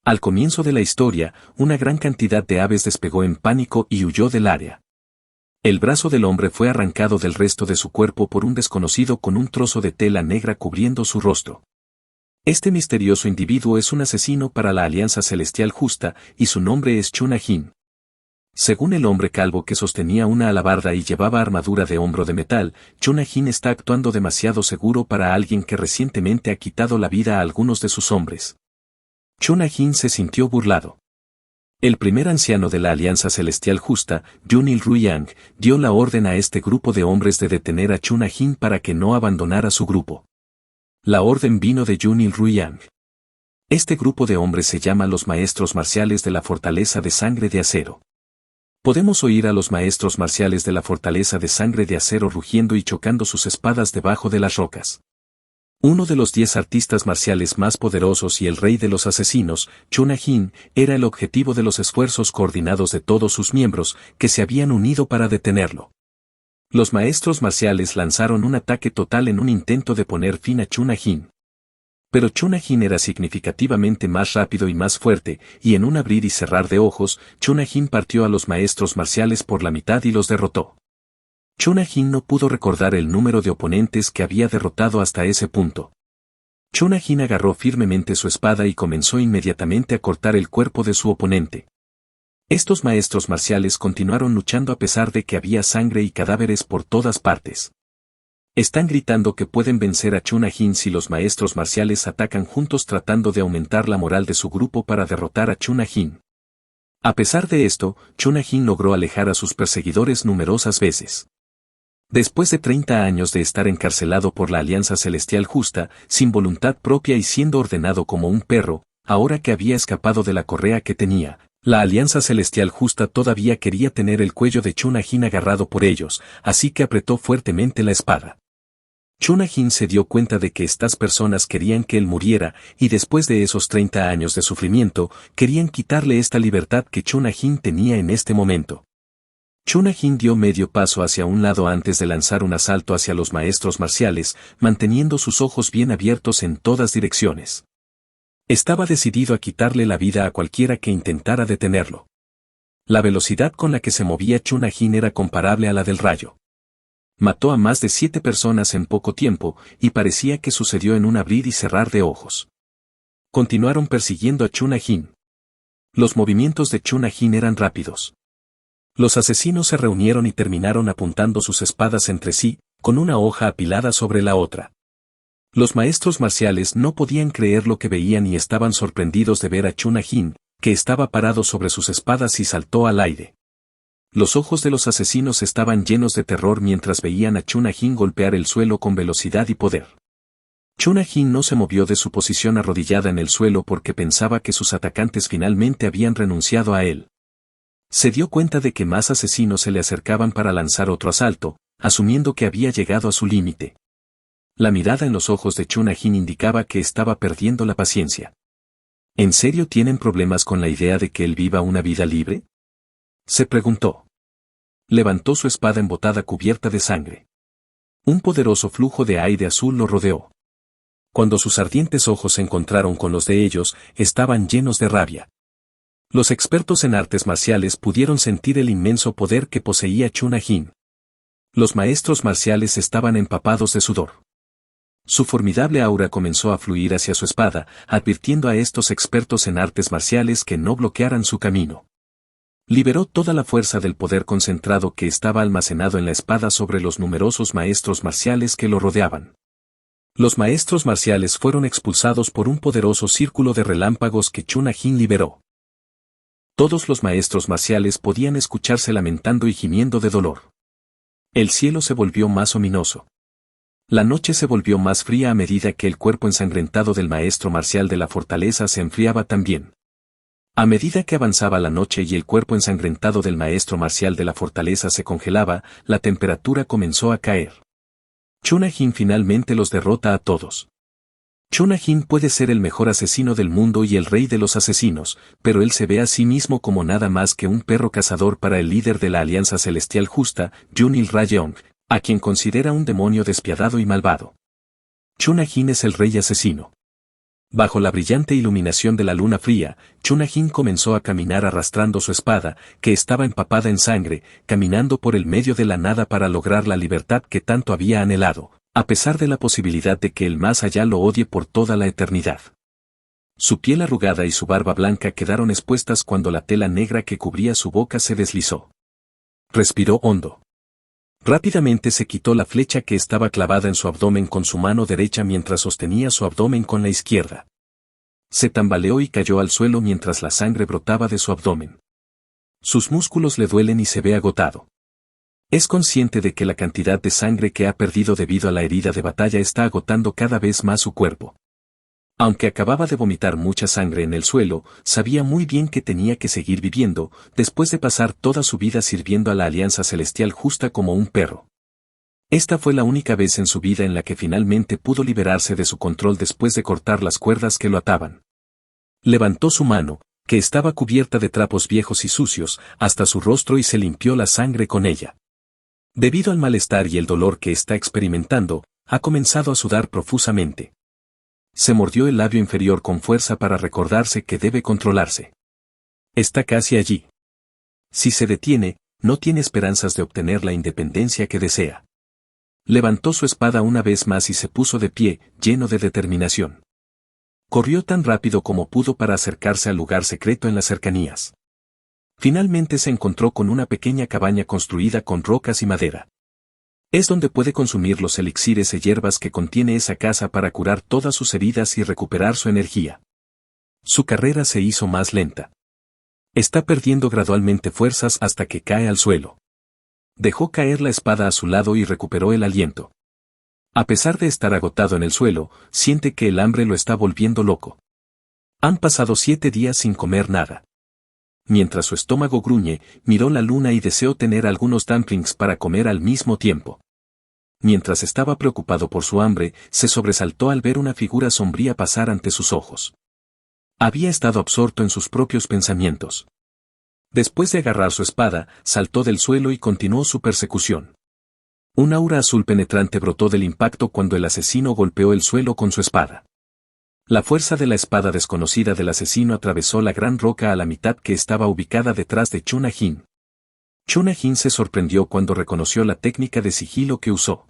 Al comienzo de la historia, una gran cantidad de aves despegó en pánico y huyó del área. El brazo del hombre fue arrancado del resto de su cuerpo por un desconocido con un trozo de tela negra cubriendo su rostro. Este misterioso individuo es un asesino para la Alianza Celestial Justa y su nombre es Chunajin. Según el hombre calvo que sostenía una alabarda y llevaba armadura de hombro de metal, Chunajin está actuando demasiado seguro para alguien que recientemente ha quitado la vida a algunos de sus hombres. Chunajin se sintió burlado. El primer anciano de la Alianza Celestial Justa, Yunil Ruyang, dio la orden a este grupo de hombres de detener a Chunajin para que no abandonara su grupo. La orden vino de Yunil Ruyang. Este grupo de hombres se llama los Maestros Marciales de la Fortaleza de Sangre de Acero. Podemos oír a los Maestros Marciales de la Fortaleza de Sangre de Acero rugiendo y chocando sus espadas debajo de las rocas. Uno de los 10 artistas marciales más poderosos y el rey de los asesinos, Chunajin, era el objetivo de los esfuerzos coordinados de todos sus miembros, que se habían unido para detenerlo. Los maestros marciales lanzaron un ataque total en un intento de poner fin a Chunajin. Pero Chunajin era significativamente más rápido y más fuerte, y en un abrir y cerrar de ojos, Chunajin partió a los maestros marciales por la mitad y los derrotó. Chunajin no pudo recordar el número de oponentes que había derrotado hasta ese punto. Chunajin agarró firmemente su espada y comenzó inmediatamente a cortar el cuerpo de su oponente. Estos maestros marciales continuaron luchando a pesar de que había sangre y cadáveres por todas partes. Están gritando que pueden vencer a Chunajin si los maestros marciales atacan juntos tratando de aumentar la moral de su grupo para derrotar a Chunajin. A pesar de esto, Chunajin logró alejar a sus perseguidores numerosas veces. Después de 30 años de estar encarcelado por la Alianza Celestial Justa, sin voluntad propia y siendo ordenado como un perro, ahora que había escapado de la correa que tenía, la Alianza Celestial Justa todavía quería tener el cuello de Chunajin agarrado por ellos, así que apretó fuertemente la espada. Chunajin se dio cuenta de que estas personas querían que él muriera, y después de esos 30 años de sufrimiento, querían quitarle esta libertad que Chunajin tenía en este momento. Chunajin dio medio paso hacia un lado antes de lanzar un asalto hacia los maestros marciales, manteniendo sus ojos bien abiertos en todas direcciones. Estaba decidido a quitarle la vida a cualquiera que intentara detenerlo. La velocidad con la que se movía Chunajin era comparable a la del rayo. Mató a más de 7 personas en poco tiempo, y parecía que sucedió en un abrir y cerrar de ojos. Continuaron persiguiendo a Chunajin. Los movimientos de Chunajin eran rápidos. Los asesinos se reunieron y terminaron apuntando sus espadas entre sí, con una hoja apilada sobre la otra. Los maestros marciales no podían creer lo que veían y estaban sorprendidos de ver a Chunajin, que estaba parado sobre sus espadas y saltó al aire. Los ojos de los asesinos estaban llenos de terror mientras veían a Chunajin golpear el suelo con velocidad y poder. Chunajin no se movió de su posición arrodillada en el suelo porque pensaba que sus atacantes finalmente habían renunciado a él. Se dio cuenta de que más asesinos se le acercaban para lanzar otro asalto, asumiendo que había llegado a su límite. La mirada en los ojos de Chunajin indicaba que estaba perdiendo la paciencia. ¿En serio tienen problemas con la idea de que él viva una vida libre?, se preguntó. Levantó su espada embotada cubierta de sangre. Un poderoso flujo de aire azul lo rodeó. Cuando sus ardientes ojos se encontraron con los de ellos, estaban llenos de rabia. Los expertos en artes marciales pudieron sentir el inmenso poder que poseía Chunajin. Los maestros marciales estaban empapados de sudor. Su formidable aura comenzó a fluir hacia su espada, advirtiendo a estos expertos en artes marciales que no bloquearan su camino. Liberó toda la fuerza del poder concentrado que estaba almacenado en la espada sobre los numerosos maestros marciales que lo rodeaban. Los maestros marciales fueron expulsados por un poderoso círculo de relámpagos que Chunajin liberó. Todos los maestros marciales podían escucharse lamentando y gimiendo de dolor. El cielo se volvió más ominoso. La noche se volvió más fría a medida que el cuerpo ensangrentado del maestro marcial de la fortaleza se enfriaba también. A medida que avanzaba la noche y el cuerpo ensangrentado del maestro marcial de la fortaleza se congelaba, la temperatura comenzó a caer. Chunajin finalmente los derrota a todos. Chunajin puede ser el mejor asesino del mundo y el rey de los asesinos, pero él se ve a sí mismo como nada más que un perro cazador para el líder de la Alianza Celestial Justa, Yunil Rayong, a quien considera un demonio despiadado y malvado. Chunajin es el rey asesino. Bajo la brillante iluminación de la luna fría, Chunajin comenzó a caminar arrastrando su espada, que estaba empapada en sangre, caminando por el medio de la nada para lograr la libertad que tanto había anhelado, a pesar de la posibilidad de que el más allá lo odie por toda la eternidad. Su piel arrugada y su barba blanca quedaron expuestas cuando la tela negra que cubría su boca se deslizó. Respiró hondo. Rápidamente se quitó la flecha que estaba clavada en su abdomen con su mano derecha mientras sostenía su abdomen con la izquierda. Se tambaleó y cayó al suelo mientras la sangre brotaba de su abdomen. Sus músculos le duelen y se ve agotado. Es consciente de que la cantidad de sangre que ha perdido debido a la herida de batalla está agotando cada vez más su cuerpo. Aunque acababa de vomitar mucha sangre en el suelo, sabía muy bien que tenía que seguir viviendo, después de pasar toda su vida sirviendo a la Alianza Celestial justa como un perro. Esta fue la única vez en su vida en la que finalmente pudo liberarse de su control después de cortar las cuerdas que lo ataban. Levantó su mano, que estaba cubierta de trapos viejos y sucios, hasta su rostro y se limpió la sangre con ella. Debido al malestar y el dolor que está experimentando, ha comenzado a sudar profusamente. Se mordió el labio inferior con fuerza para recordarse que debe controlarse. Está casi allí. Si se detiene, no tiene esperanzas de obtener la independencia que desea. Levantó su espada una vez más y se puso de pie, lleno de determinación. Corrió tan rápido como pudo para acercarse al lugar secreto en las cercanías. Finalmente se encontró con una pequeña cabaña construida con rocas y madera. Es donde puede consumir los elixires y hierbas que contiene esa casa para curar todas sus heridas y recuperar su energía. Su carrera se hizo más lenta. Está perdiendo gradualmente fuerzas hasta que cae al suelo. Dejó caer la espada a su lado y recuperó el aliento. A pesar de estar agotado en el suelo, siente que el hambre lo está volviendo loco. Han pasado 7 días sin comer nada. Mientras su estómago gruñe, miró la luna y deseó tener algunos dumplings para comer al mismo tiempo. Mientras estaba preocupado por su hambre, se sobresaltó al ver una figura sombría pasar ante sus ojos. Había estado absorto en sus propios pensamientos. Después de agarrar su espada, saltó del suelo y continuó su persecución. Un aura azul penetrante brotó del impacto cuando el asesino golpeó el suelo con su espada. La fuerza de la espada desconocida del asesino atravesó la gran roca a la mitad que estaba ubicada detrás de Chunajin. Chunajin se sorprendió cuando reconoció la técnica de sigilo que usó.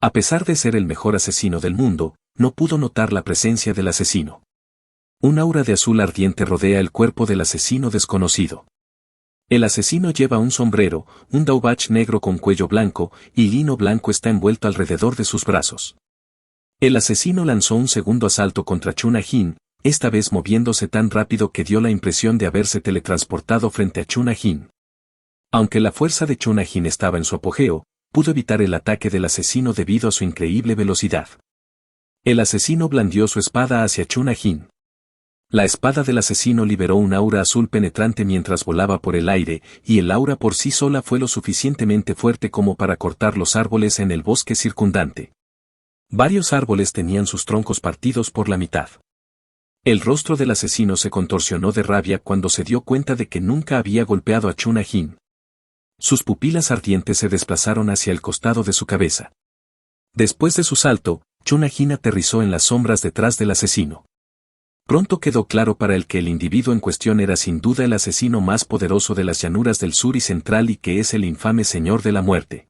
A pesar de ser el mejor asesino del mundo, no pudo notar la presencia del asesino. Un aura de azul ardiente rodea el cuerpo del asesino desconocido. El asesino lleva un sombrero, un daubach negro con cuello blanco, y lino blanco está envuelto alrededor de sus brazos. El asesino lanzó un segundo asalto contra Chunajin, esta vez moviéndose tan rápido que dio la impresión de haberse teletransportado frente a Chunajin. Aunque la fuerza de Chunajin estaba en su apogeo, pudo evitar el ataque del asesino debido a su increíble velocidad. El asesino blandió su espada hacia Chunajin. La espada del asesino liberó un aura azul penetrante mientras volaba por el aire, y el aura por sí sola fue lo suficientemente fuerte como para cortar los árboles en el bosque circundante. Varios árboles tenían sus troncos partidos por la mitad. El rostro del asesino se contorsionó de rabia cuando se dio cuenta de que nunca había golpeado a Chunajin. Sus pupilas ardientes se desplazaron hacia el costado de su cabeza. Después de su salto, Chunajin aterrizó en las sombras detrás del asesino. Pronto quedó claro para él que el individuo en cuestión era sin duda el asesino más poderoso de las llanuras del sur y central y que es el infame Señor de la Muerte.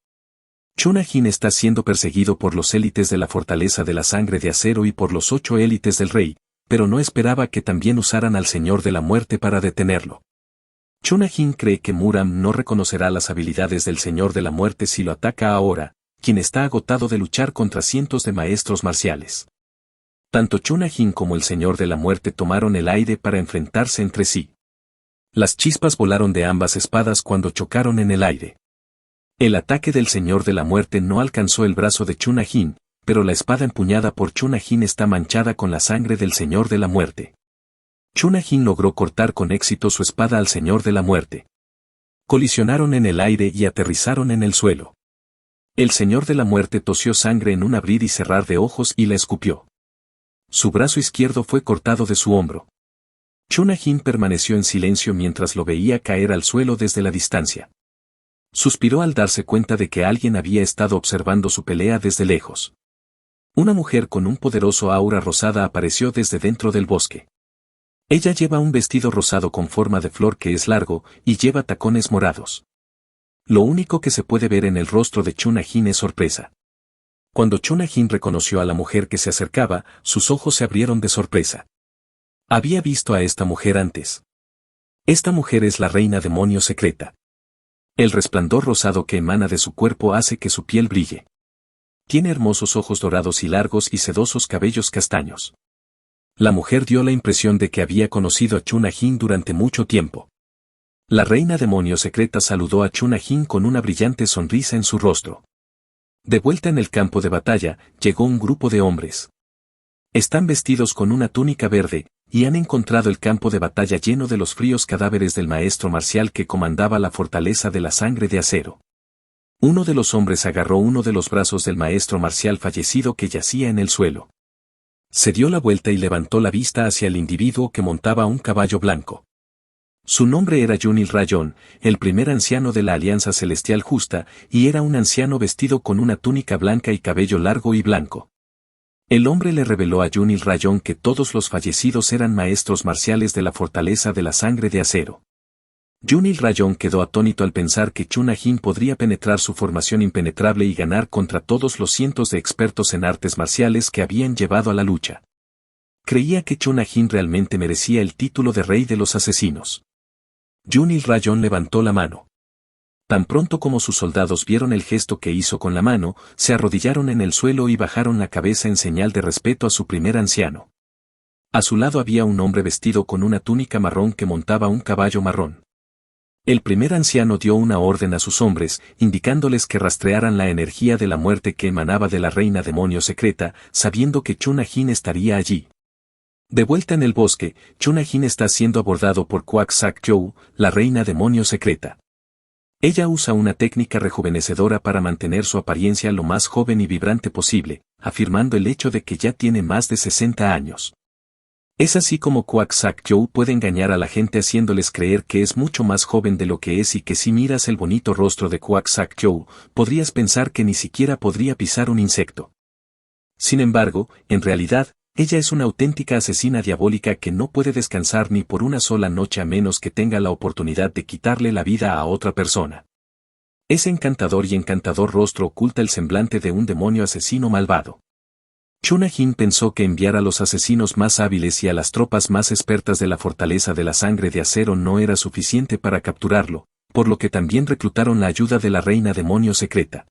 Chunajin está siendo perseguido por los élites de la Fortaleza de la Sangre de Acero y por los 8 élites del rey, pero no esperaba que también usaran al Señor de la Muerte para detenerlo. Chunajin cree que Muram no reconocerá las habilidades del Señor de la Muerte si lo ataca ahora, quien está agotado de luchar contra cientos de maestros marciales. Tanto Chunajin como el Señor de la Muerte tomaron el aire para enfrentarse entre sí. Las chispas volaron de ambas espadas cuando chocaron en el aire. El ataque del Señor de la Muerte no alcanzó el brazo de Chunajin, pero la espada empuñada por Chunajin está manchada con la sangre del Señor de la Muerte. Chunajin logró cortar con éxito su espada al Señor de la Muerte. Colisionaron en el aire y aterrizaron en el suelo. El Señor de la Muerte tosió sangre en un abrir y cerrar de ojos y la escupió. Su brazo izquierdo fue cortado de su hombro. Chunajin permaneció en silencio mientras lo veía caer al suelo desde la distancia. Suspiró al darse cuenta de que alguien había estado observando su pelea desde lejos. Una mujer con un poderoso aura rosada apareció desde dentro del bosque. Ella lleva un vestido rosado con forma de flor que es largo, y lleva tacones morados. Lo único que se puede ver en el rostro de Chunajin es sorpresa. Cuando Chunajin reconoció a la mujer que se acercaba, sus ojos se abrieron de sorpresa. Había visto a esta mujer antes. Esta mujer es la reina demonio secreta. El resplandor rosado que emana de su cuerpo hace que su piel brille. Tiene hermosos ojos dorados y largos y sedosos cabellos castaños. La mujer dio la impresión de que había conocido a Chunajin durante mucho tiempo. La reina demonio secreta saludó a Chunajin con una brillante sonrisa en su rostro. De vuelta en el campo de batalla, llegó un grupo de hombres. Están vestidos con una túnica verde, y han encontrado el campo de batalla lleno de los fríos cadáveres del maestro marcial que comandaba la fortaleza de la sangre de acero. Uno de los hombres agarró uno de los brazos del maestro marcial fallecido que yacía en el suelo. Se dio la vuelta y levantó la vista hacia el individuo que montaba un caballo blanco. Su nombre era Yunil Rayón, el primer anciano de la Alianza Celestial Justa, y era un anciano vestido con una túnica blanca y cabello largo y blanco. El hombre le reveló a Yunil Rayón que todos los fallecidos eran maestros marciales de la fortaleza de la sangre de acero. Yunil Rayón quedó atónito al pensar que Chunajin podría penetrar su formación impenetrable y ganar contra todos los cientos de expertos en artes marciales que habían llevado a la lucha. Creía que Chunajin realmente merecía el título de rey de los asesinos. Yunil Rayón levantó la mano. Tan pronto como sus soldados vieron el gesto que hizo con la mano, se arrodillaron en el suelo y bajaron la cabeza en señal de respeto a su primer anciano. A su lado había un hombre vestido con una túnica marrón que montaba un caballo marrón. El primer anciano dio una orden a sus hombres, indicándoles que rastrearan la energía de la muerte que emanaba de la reina demonio secreta, sabiendo que Chunajin estaría allí. De vuelta en el bosque, Chunajin está siendo abordado por Quaxac-Qiu, la reina demonio secreta. Ella usa una técnica rejuvenecedora para mantener su apariencia lo más joven y vibrante posible, afirmando el hecho de que ya tiene más de 60 años. Es así como Quaxac-Qiu puede engañar a la gente haciéndoles creer que es mucho más joven de lo que es y que si miras el bonito rostro de Quaxac-Qiu, podrías pensar que ni siquiera podría pisar un insecto. Sin embargo, en realidad, ella es una auténtica asesina diabólica que no puede descansar ni por una sola noche a menos que tenga la oportunidad de quitarle la vida a otra persona. Ese encantador y encantador rostro oculta el semblante de un demonio asesino malvado. Chunajin pensó que enviar a los asesinos más hábiles y a las tropas más expertas de la fortaleza de la sangre de acero no era suficiente para capturarlo, por lo que también reclutaron la ayuda de la reina demonio secreta.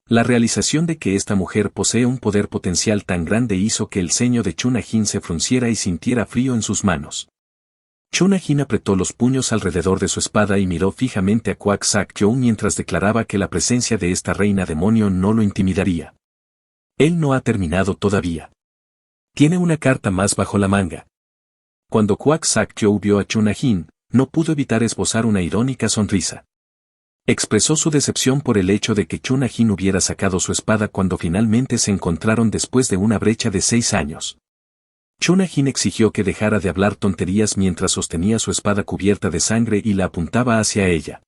La realización de que esta mujer posee un poder potencial tan grande hizo que el ceño de Chunajin se frunciera y sintiera frío en sus manos. Chunajin apretó los puños alrededor de su espada y miró fijamente a Quaxac-Qiu mientras declaraba que la presencia de esta reina demonio no lo intimidaría. Él no ha terminado todavía. Tiene una carta más bajo la manga. Cuando Quaxac-Qiu vio a Chunajin, no pudo evitar esbozar una irónica sonrisa. Expresó su decepción por el hecho de que Chunajin hubiera sacado su espada cuando finalmente se encontraron después de una brecha de 6 años. Chunajin exigió que dejara de hablar tonterías mientras sostenía su espada cubierta de sangre y la apuntaba hacia ella.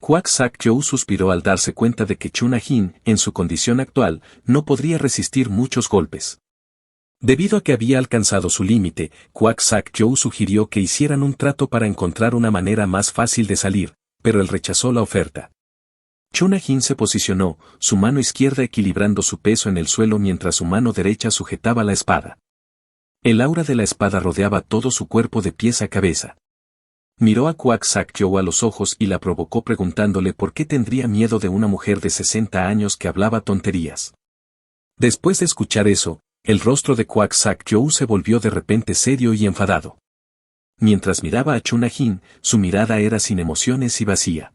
Quaxac-Qiu suspiró al darse cuenta de que Chunajin, en su condición actual, no podría resistir muchos golpes. Debido a que había alcanzado su límite, Quaxac-Qiu sugirió que hicieran un trato para encontrar una manera más fácil de salir, pero él rechazó la oferta. Chunajin se posicionó, su mano izquierda equilibrando su peso en el suelo mientras su mano derecha sujetaba la espada. El aura de la espada rodeaba todo su cuerpo de pies a cabeza. Miró a Quaxac-Qiu a los ojos y la provocó preguntándole por qué tendría miedo de una mujer de 60 años que hablaba tonterías. Después de escuchar eso, el rostro de Quaxac-Qiu se volvió de repente serio y enfadado. Mientras miraba a Chunajin, su mirada era sin emociones y vacía.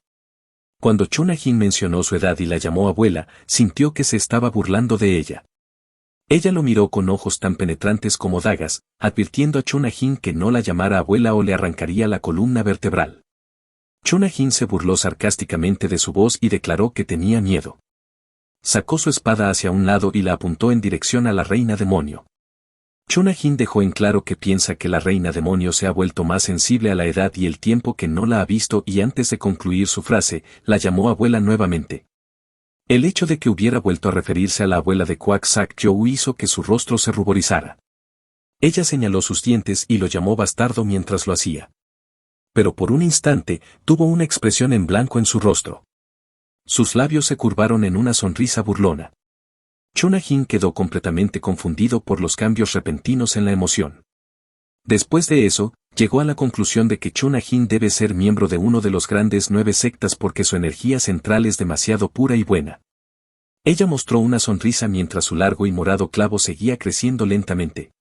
Cuando Chunajin mencionó su edad y la llamó abuela, sintió que se estaba burlando de ella. Ella lo miró con ojos tan penetrantes como dagas, advirtiendo a Chunajin que no la llamara abuela o le arrancaría la columna vertebral. Chunajin se burló sarcásticamente de su voz y declaró que tenía miedo. Sacó su espada hacia un lado y la apuntó en dirección a la reina demonio. Chunajin dejó en claro que piensa que la reina demonio se ha vuelto más sensible a la edad y el tiempo que no la ha visto y antes de concluir su frase, la llamó abuela nuevamente. El hecho de que hubiera vuelto a referirse a la abuela de Kwak Sak Joe hizo que su rostro se ruborizara. Ella señaló sus dientes y lo llamó bastardo mientras lo hacía. Pero por un instante, tuvo una expresión en blanco en su rostro. Sus labios se curvaron en una sonrisa burlona. Chunajin quedó completamente confundido por los cambios repentinos en la emoción. Después de eso, llegó a la conclusión de que Chunajin debe ser miembro de uno de los grandes 9 sectas porque su energía central es demasiado pura y buena. Ella mostró una sonrisa mientras su largo y morado clavo seguía creciendo lentamente.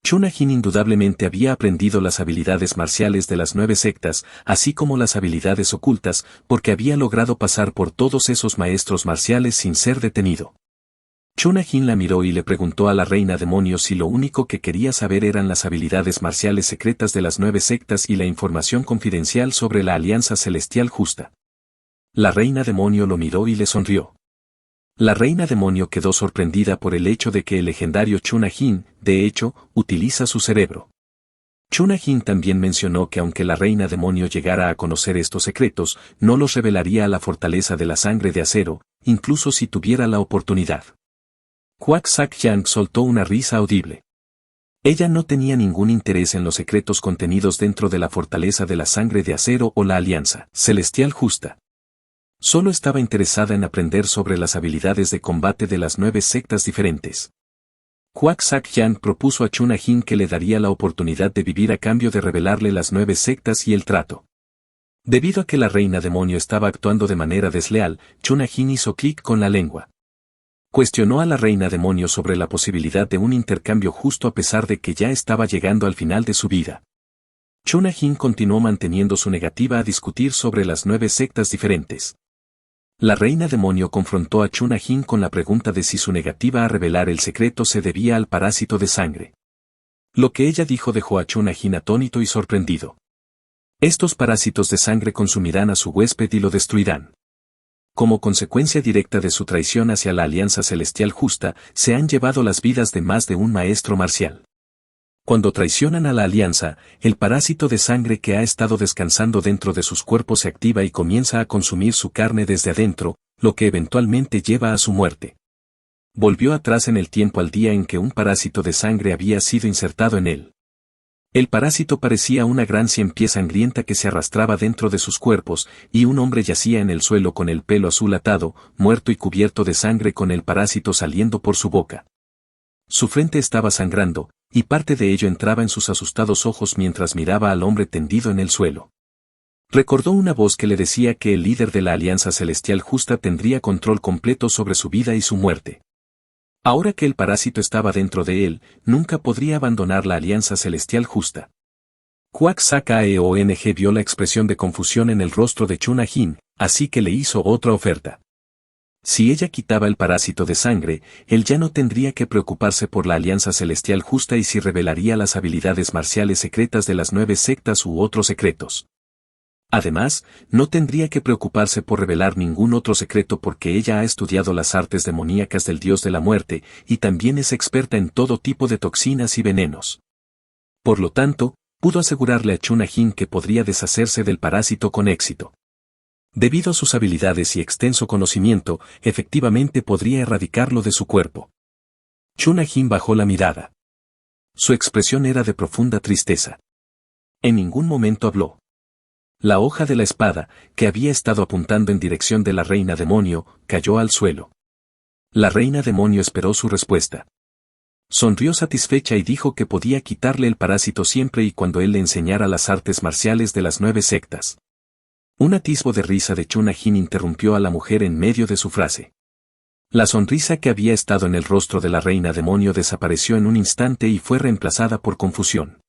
Chunajin indudablemente había aprendido las habilidades marciales de las 9 sectas, así como las habilidades ocultas, porque había logrado pasar por todos esos maestros marciales sin ser detenido. Chunajin la miró y le preguntó a la reina demonio si lo único que quería saber eran las habilidades marciales secretas de las 9 sectas y la información confidencial sobre la Alianza Celestial Justa. La reina demonio lo miró y le sonrió. La reina demonio quedó sorprendida por el hecho de que el legendario Chunajin, de hecho, utiliza su cerebro. Chunajin también mencionó que aunque la reina demonio llegara a conocer estos secretos, no los revelaría a la fortaleza de la sangre de acero, incluso si tuviera la oportunidad. Kwak Sak Yang soltó una risa audible. Ella no tenía ningún interés en los secretos contenidos dentro de la fortaleza de la sangre de acero o la Alianza Celestial Justa. Solo estaba interesada en aprender sobre las habilidades de combate de las 9 sectas diferentes. Kwak Sak Yang propuso a Chunajin que le daría la oportunidad de vivir a cambio de revelarle las 9 sectas y el trato. Debido a que la reina demonio estaba actuando de manera desleal, Chunajin hizo clic con la lengua. Cuestionó a la reina demonio sobre la posibilidad de un intercambio justo a pesar de que ya estaba llegando al final de su vida. Chunajin continuó manteniendo su negativa a discutir sobre las 9 sectas diferentes. La reina demonio confrontó a Chunajin con la pregunta de si su negativa a revelar el secreto se debía al parásito de sangre. Lo que ella dijo dejó a Chunajin atónito y sorprendido. Estos parásitos de sangre consumirán a su huésped y lo destruirán. Como consecuencia directa de su traición hacia la Alianza Celestial Justa, se han llevado las vidas de más de un maestro marcial. Cuando traicionan a la Alianza, el parásito de sangre que ha estado descansando dentro de sus cuerpos se activa y comienza a consumir su carne desde adentro, lo que eventualmente lleva a su muerte. Volvió atrás en el tiempo al día en que un parásito de sangre había sido insertado en él. El parásito parecía una gran cien-pies sangrienta que se arrastraba dentro de sus cuerpos, y un hombre yacía en el suelo con el pelo azul atado, muerto y cubierto de sangre con el parásito saliendo por su boca. Su frente estaba sangrando, y parte de ello entraba en sus asustados ojos mientras miraba al hombre tendido en el suelo. Recordó una voz que le decía que el líder de la Alianza Celestial Justa tendría control completo sobre su vida y su muerte. Ahora que el parásito estaba dentro de él, nunca podría abandonar la Alianza Celestial Justa. Kwak Sak Aeong vio la expresión de confusión en el rostro de Chunajin, así que le hizo otra oferta. Si ella quitaba el parásito de sangre, él ya no tendría que preocuparse por la Alianza Celestial Justa y si revelaría las habilidades marciales secretas de las 9 sectas u otros secretos. Además, no tendría que preocuparse por revelar ningún otro secreto porque ella ha estudiado las artes demoníacas del dios de la muerte, y también es experta en todo tipo de toxinas y venenos. Por lo tanto, pudo asegurarle a Chunajin que podría deshacerse del parásito con éxito. Debido a sus habilidades y extenso conocimiento, efectivamente podría erradicarlo de su cuerpo. Chunajin bajó la mirada. Su expresión era de profunda tristeza. En ningún momento habló. La hoja de la espada, que había estado apuntando en dirección de la reina demonio, cayó al suelo. La reina demonio esperó su respuesta. Sonrió satisfecha y dijo que podía quitarle el parásito siempre y cuando él le enseñara las artes marciales de las 9 sectas. Un atisbo de risa de Chunajin interrumpió a la mujer en medio de su frase. La sonrisa que había estado en el rostro de la reina demonio desapareció en un instante y fue reemplazada por confusión.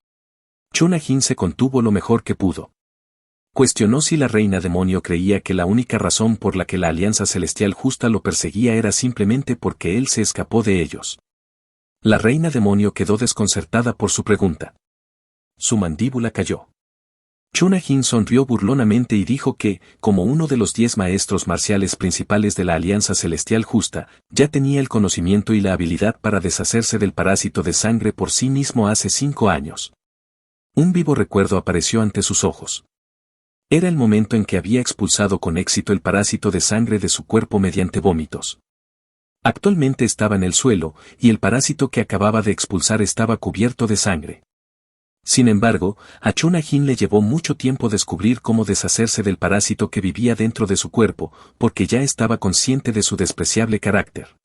Chunajin se contuvo lo mejor que pudo. Cuestionó si la reina demonio creía que la única razón por la que la Alianza Celestial Justa lo perseguía era simplemente porque él se escapó de ellos. La reina demonio quedó desconcertada por su pregunta. Su mandíbula cayó. Chunajin sonrió burlonamente y dijo que, como uno de los 10 maestros marciales principales de la Alianza Celestial Justa, ya tenía el conocimiento y la habilidad para deshacerse del parásito de sangre por sí mismo hace 5 años. Un vivo recuerdo apareció ante sus ojos. Era el momento en que había expulsado con éxito el parásito de sangre de su cuerpo mediante vómitos. Actualmente estaba en el suelo, y el parásito que acababa de expulsar estaba cubierto de sangre. Sin embargo, a Chunajin le llevó mucho tiempo descubrir cómo deshacerse del parásito que vivía dentro de su cuerpo, porque ya estaba consciente de su despreciable carácter.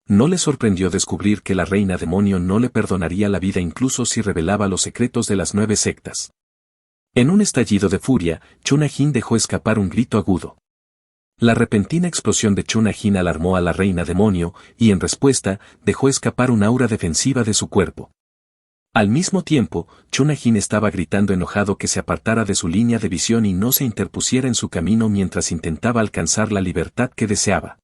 No le sorprendió descubrir que la reina demonio no le perdonaría la vida incluso si revelaba los secretos de las 9 sectas. En un estallido de furia, Chunajin dejó escapar un grito agudo. La repentina explosión de Chunajin alarmó a la reina demonio, y en respuesta, dejó escapar un aura defensiva de su cuerpo. Al mismo tiempo, Chunajin estaba gritando enojado que se apartara de su línea de visión y no se interpusiera en su camino mientras intentaba alcanzar la libertad que deseaba.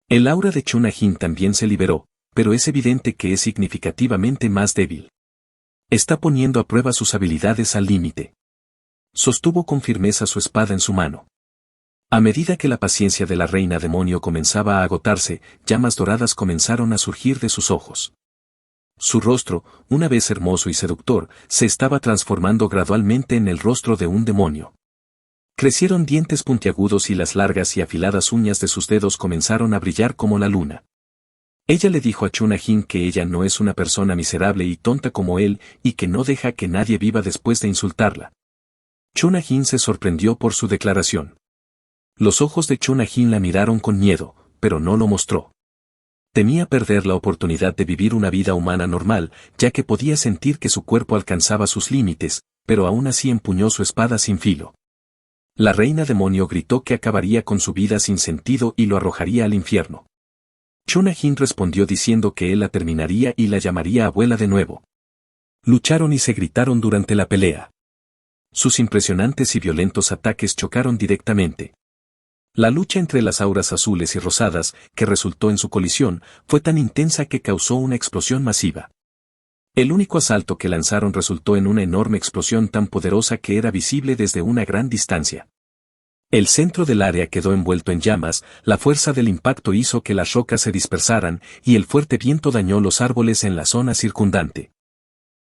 El aura de Chunajin también se liberó, pero es evidente que es significativamente más débil. Está poniendo a prueba sus habilidades al límite. Sostuvo con firmeza su espada en su mano. A medida que la paciencia de la reina demonio comenzaba a agotarse, llamas doradas comenzaron a surgir de sus ojos. Su rostro, una vez hermoso y seductor, se estaba transformando gradualmente en el rostro de un demonio. Crecieron dientes puntiagudos y las largas y afiladas uñas de sus dedos comenzaron a brillar como la luna. Ella le dijo a Chunajin que ella no es una persona miserable y tonta como él, y que no deja que nadie viva después de insultarla. Chunajin se sorprendió por su declaración. Los ojos de Chunajin la miraron con miedo, pero no lo mostró. Temía perder la oportunidad de vivir una vida humana normal, ya que podía sentir que su cuerpo alcanzaba sus límites, pero aún así empuñó su espada sin filo. La reina demonio gritó que acabaría con su vida sin sentido y lo arrojaría al infierno. Chunajin respondió diciendo que él la terminaría y la llamaría abuela de nuevo. Lucharon y se gritaron durante la pelea. Sus impresionantes y violentos ataques chocaron directamente. La lucha entre las auras azules y rosadas, que resultó en su colisión, fue tan intensa que causó una explosión masiva. El único asalto que lanzaron resultó en una enorme explosión tan poderosa que era visible desde una gran distancia. El centro del área quedó envuelto en llamas, la fuerza del impacto hizo que las rocas se dispersaran, y el fuerte viento dañó los árboles en la zona circundante.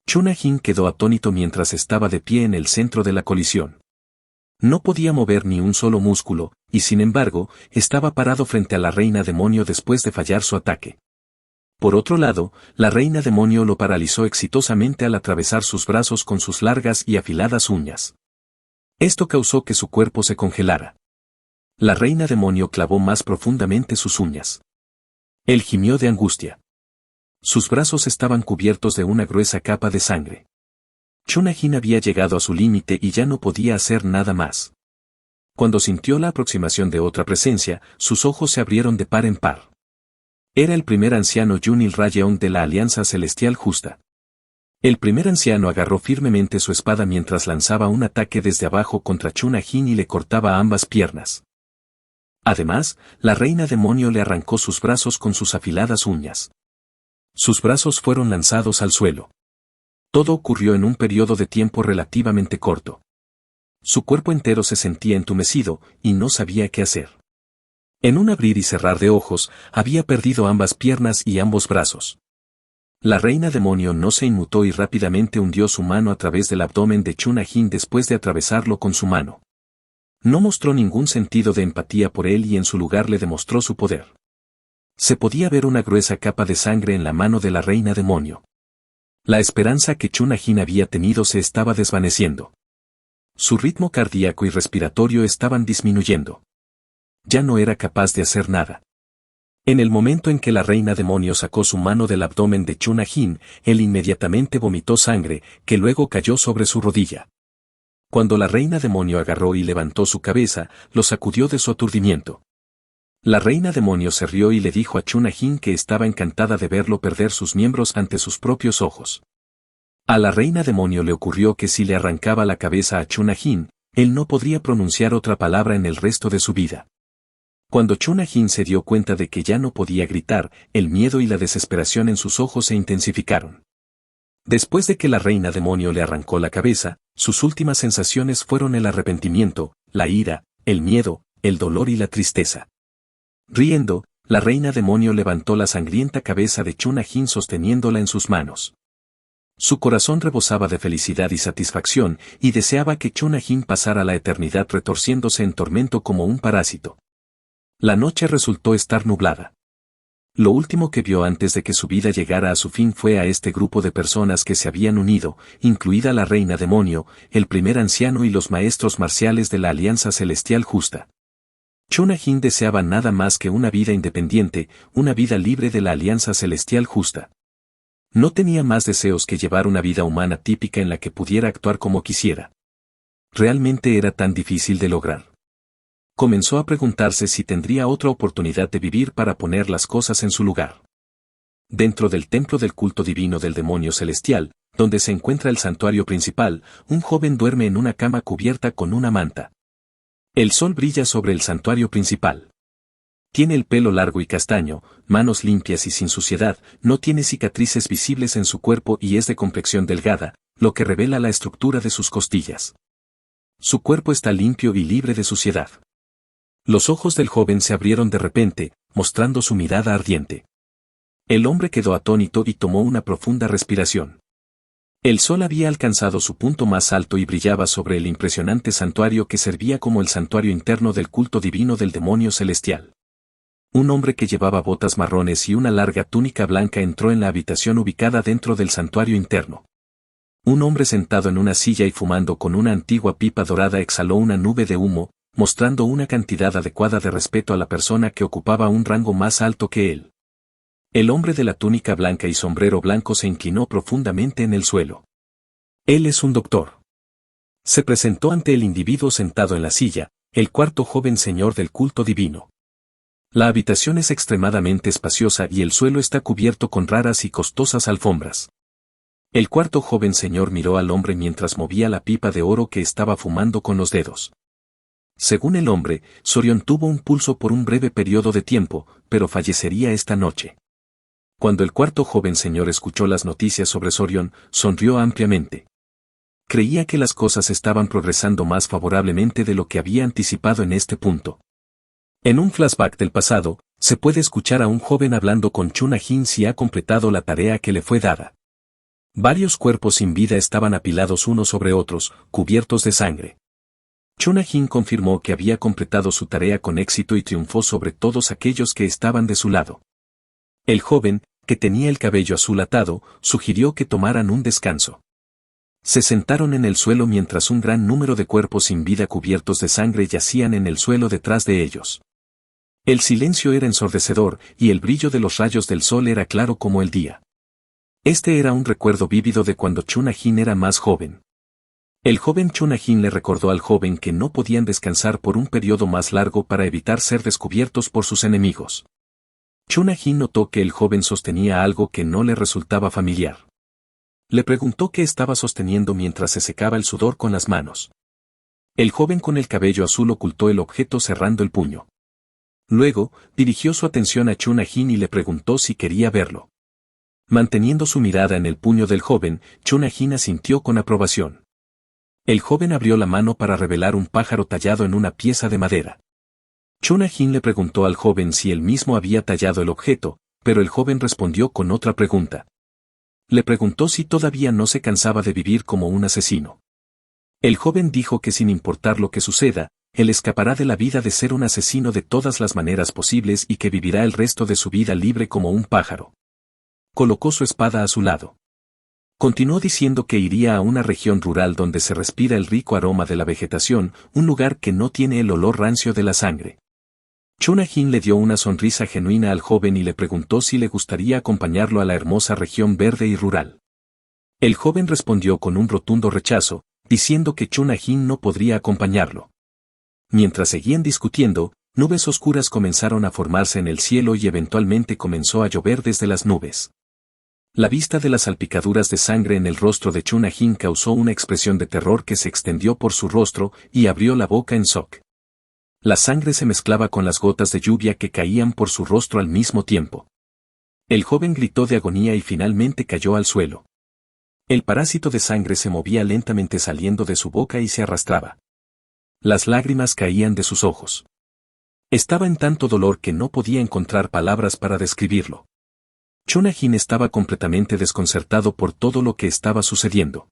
Chunajin quedó atónito mientras estaba de pie en el centro de la colisión. No podía mover ni un solo músculo, y sin embargo, estaba parado frente a la reina demonio después de fallar su ataque. Por otro lado, la reina demonio lo paralizó exitosamente al atravesar sus brazos con sus largas y afiladas uñas. Esto causó que su cuerpo se congelara. La reina demonio clavó más profundamente sus uñas. Él gimió de angustia. Sus brazos estaban cubiertos de una gruesa capa de sangre. Chunajin había llegado a su límite y ya no podía hacer nada más. Cuando sintió la aproximación de otra presencia, sus ojos se abrieron de par en par. Era el primer anciano Yunil Rayeong de la Alianza Celestial Justa. El primer anciano agarró firmemente su espada mientras lanzaba un ataque desde abajo contra Chunajin y le cortaba ambas piernas. Además, la reina demonio le arrancó sus brazos con sus afiladas uñas. Sus brazos fueron lanzados al suelo. Todo ocurrió en un periodo de tiempo relativamente corto. Su cuerpo entero se sentía entumecido, y no sabía qué hacer. En un abrir y cerrar de ojos, había perdido ambas piernas y ambos brazos. La reina demonio no se inmutó y rápidamente hundió su mano a través del abdomen de Chunajin después de atravesarlo con su mano. No mostró ningún sentido de empatía por él y en su lugar le demostró su poder. Se podía ver una gruesa capa de sangre en la mano de la reina demonio. La esperanza que Chunajin había tenido se estaba desvaneciendo. Su ritmo cardíaco y respiratorio estaban disminuyendo. Ya no era capaz de hacer nada. En el momento en que la reina demonio sacó su mano del abdomen de Chunajin, él inmediatamente vomitó sangre, que luego cayó sobre su rodilla. Cuando la reina demonio agarró y levantó su cabeza, lo sacudió de su aturdimiento. La reina demonio se rió y le dijo a Chunajin que estaba encantada de verlo perder sus miembros ante sus propios ojos. A la reina demonio le ocurrió que si le arrancaba la cabeza a Chunajin, él no podría pronunciar otra palabra en el resto de su vida. Cuando Chunajin se dio cuenta de que ya no podía gritar, el miedo y la desesperación en sus ojos se intensificaron. Después de que la reina demonio le arrancó la cabeza, sus últimas sensaciones fueron el arrepentimiento, la ira, el miedo, el dolor y la tristeza. Riendo, la reina demonio levantó la sangrienta cabeza de Chunajin sosteniéndola en sus manos. Su corazón rebosaba de felicidad y satisfacción, y deseaba que Chunajin pasara la eternidad retorciéndose en tormento como un parásito. La noche resultó estar nublada. Lo último que vio antes de que su vida llegara a su fin fue a este grupo de personas que se habían unido, incluida la reina demonio, el primer anciano y los maestros marciales de la Alianza Celestial Justa. Chunajin deseaba nada más que una vida independiente, una vida libre de la Alianza Celestial Justa. No tenía más deseos que llevar una vida humana típica en la que pudiera actuar como quisiera. Realmente era tan difícil de lograr. Comenzó a preguntarse si tendría otra oportunidad de vivir para poner las cosas en su lugar. Dentro del templo del culto divino del demonio celestial, donde se encuentra el santuario principal, un joven duerme en una cama cubierta con una manta. El sol brilla sobre el santuario principal. Tiene el pelo largo y castaño, manos limpias y sin suciedad, no tiene cicatrices visibles en su cuerpo y es de complexión delgada, lo que revela la estructura de sus costillas. Su cuerpo está limpio y libre de suciedad. Los ojos del joven se abrieron de repente, mostrando su mirada ardiente. El hombre quedó atónito y tomó una profunda respiración. El sol había alcanzado su punto más alto y brillaba sobre el impresionante santuario que servía como el santuario interno del culto divino del demonio celestial. Un hombre que llevaba botas marrones y una larga túnica blanca entró en la habitación ubicada dentro del santuario interno. Un hombre sentado en una silla y fumando con una antigua pipa dorada exhaló una nube de humo, mostrando una cantidad adecuada de respeto a la persona que ocupaba un rango más alto que él. El hombre de la túnica blanca y sombrero blanco se inclinó profundamente en el suelo. Él es un doctor. Se presentó ante el individuo sentado en la silla, el cuarto joven señor del culto divino. La habitación es extremadamente espaciosa y el suelo está cubierto con raras y costosas alfombras. El cuarto joven señor miró al hombre mientras movía la pipa de oro que estaba fumando con los dedos. Según el hombre, Sorion tuvo un pulso por un breve periodo de tiempo, pero fallecería esta noche. Cuando el cuarto joven señor escuchó las noticias sobre Sorion, sonrió ampliamente. Creía que las cosas estaban progresando más favorablemente de lo que había anticipado en este punto. En un flashback del pasado, se puede escuchar a un joven hablando con Chunajin si ha completado la tarea que le fue dada. Varios cuerpos sin vida estaban apilados unos sobre otros, cubiertos de sangre. Chunajin confirmó que había completado su tarea con éxito y triunfó sobre todos aquellos que estaban de su lado. El joven, que tenía el cabello azul atado, sugirió que tomaran un descanso. Se sentaron en el suelo mientras un gran número de cuerpos sin vida cubiertos de sangre yacían en el suelo detrás de ellos. El silencio era ensordecedor y el brillo de los rayos del sol era claro como el día. Este era un recuerdo vívido de cuando Chunajin era más joven. El joven Chunajin le recordó al joven que no podían descansar por un periodo más largo para evitar ser descubiertos por sus enemigos. Chunajin notó que el joven sostenía algo que no le resultaba familiar. Le preguntó qué estaba sosteniendo mientras se secaba el sudor con las manos. El joven con el cabello azul ocultó el objeto cerrando el puño. Luego, dirigió su atención a Chunajin y le preguntó si quería verlo. Manteniendo su mirada en el puño del joven, Chunajin asintió con aprobación. El joven abrió la mano para revelar un pájaro tallado en una pieza de madera. Chunajin le preguntó al joven si él mismo había tallado el objeto, pero el joven respondió con otra pregunta. Le preguntó si todavía no se cansaba de vivir como un asesino. El joven dijo que sin importar lo que suceda, él escapará de la vida de ser un asesino de todas las maneras posibles y que vivirá el resto de su vida libre como un pájaro. Colocó su espada a su lado. Continuó diciendo que iría a una región rural donde se respira el rico aroma de la vegetación, un lugar que no tiene el olor rancio de la sangre. Chunajin le dio una sonrisa genuina al joven y le preguntó si le gustaría acompañarlo a la hermosa región verde y rural. El joven respondió con un rotundo rechazo, diciendo que Chunajin no podría acompañarlo. Mientras seguían discutiendo, nubes oscuras comenzaron a formarse en el cielo y eventualmente comenzó a llover desde las nubes. La vista de las salpicaduras de sangre en el rostro de Chunajin causó una expresión de terror que se extendió por su rostro y abrió la boca en shock. La sangre se mezclaba con las gotas de lluvia que caían por su rostro al mismo tiempo. El joven gritó de agonía y finalmente cayó al suelo. El parásito de sangre se movía lentamente saliendo de su boca y se arrastraba. Las lágrimas caían de sus ojos. Estaba en tanto dolor que no podía encontrar palabras para describirlo. Chunajin estaba completamente desconcertado por todo lo que estaba sucediendo.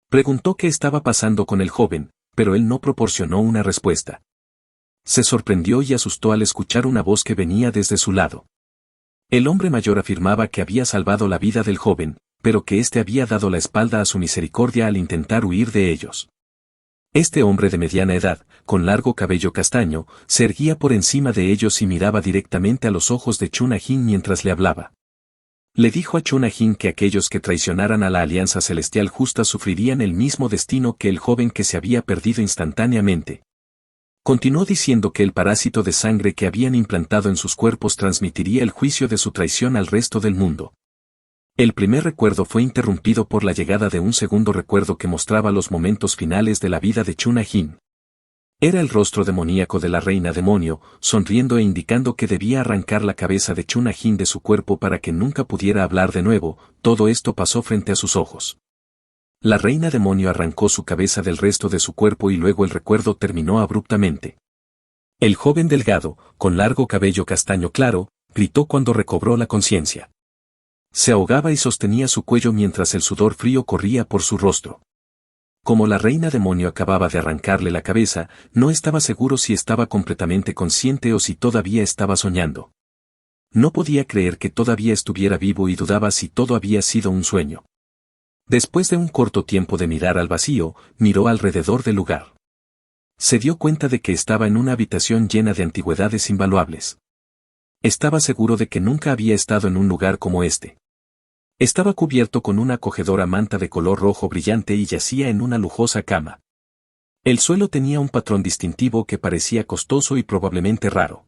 Preguntó qué estaba pasando con el joven, pero él no proporcionó una respuesta. Se sorprendió y asustó al escuchar una voz que venía desde su lado. El hombre mayor afirmaba que había salvado la vida del joven, pero que éste había dado la espalda a su misericordia al intentar huir de ellos. Este hombre de mediana edad, con largo cabello castaño, se erguía por encima de ellos y miraba directamente a los ojos de Chunajin mientras le hablaba. Le dijo a Chunajin que aquellos que traicionaran a la Alianza Celestial Justa sufrirían el mismo destino que el joven que se había perdido instantáneamente. Continuó diciendo que el parásito de sangre que habían implantado en sus cuerpos transmitiría el juicio de su traición al resto del mundo. El primer recuerdo fue interrumpido por la llegada de un segundo recuerdo que mostraba los momentos finales de la vida de Chunajin. Era el rostro demoníaco de la reina demonio, sonriendo e indicando que debía arrancar la cabeza de Chunajin de su cuerpo para que nunca pudiera hablar de nuevo. Todo esto pasó frente a sus ojos. La reina demonio arrancó su cabeza del resto de su cuerpo y luego el recuerdo terminó abruptamente. El joven delgado, con largo cabello castaño claro, gritó cuando recobró la conciencia. Se ahogaba y sostenía su cuello mientras el sudor frío corría por su rostro. Como la reina demonio acababa de arrancarle la cabeza, no estaba seguro si estaba completamente consciente o si todavía estaba soñando. No podía creer que todavía estuviera vivo y dudaba si todo había sido un sueño. Después de un corto tiempo de mirar al vacío, miró alrededor del lugar. Se dio cuenta de que estaba en una habitación llena de antigüedades invaluables. Estaba seguro de que nunca había estado en un lugar como este. Estaba cubierto con una acogedora manta de color rojo brillante y yacía en una lujosa cama. El suelo tenía un patrón distintivo que parecía costoso y probablemente raro.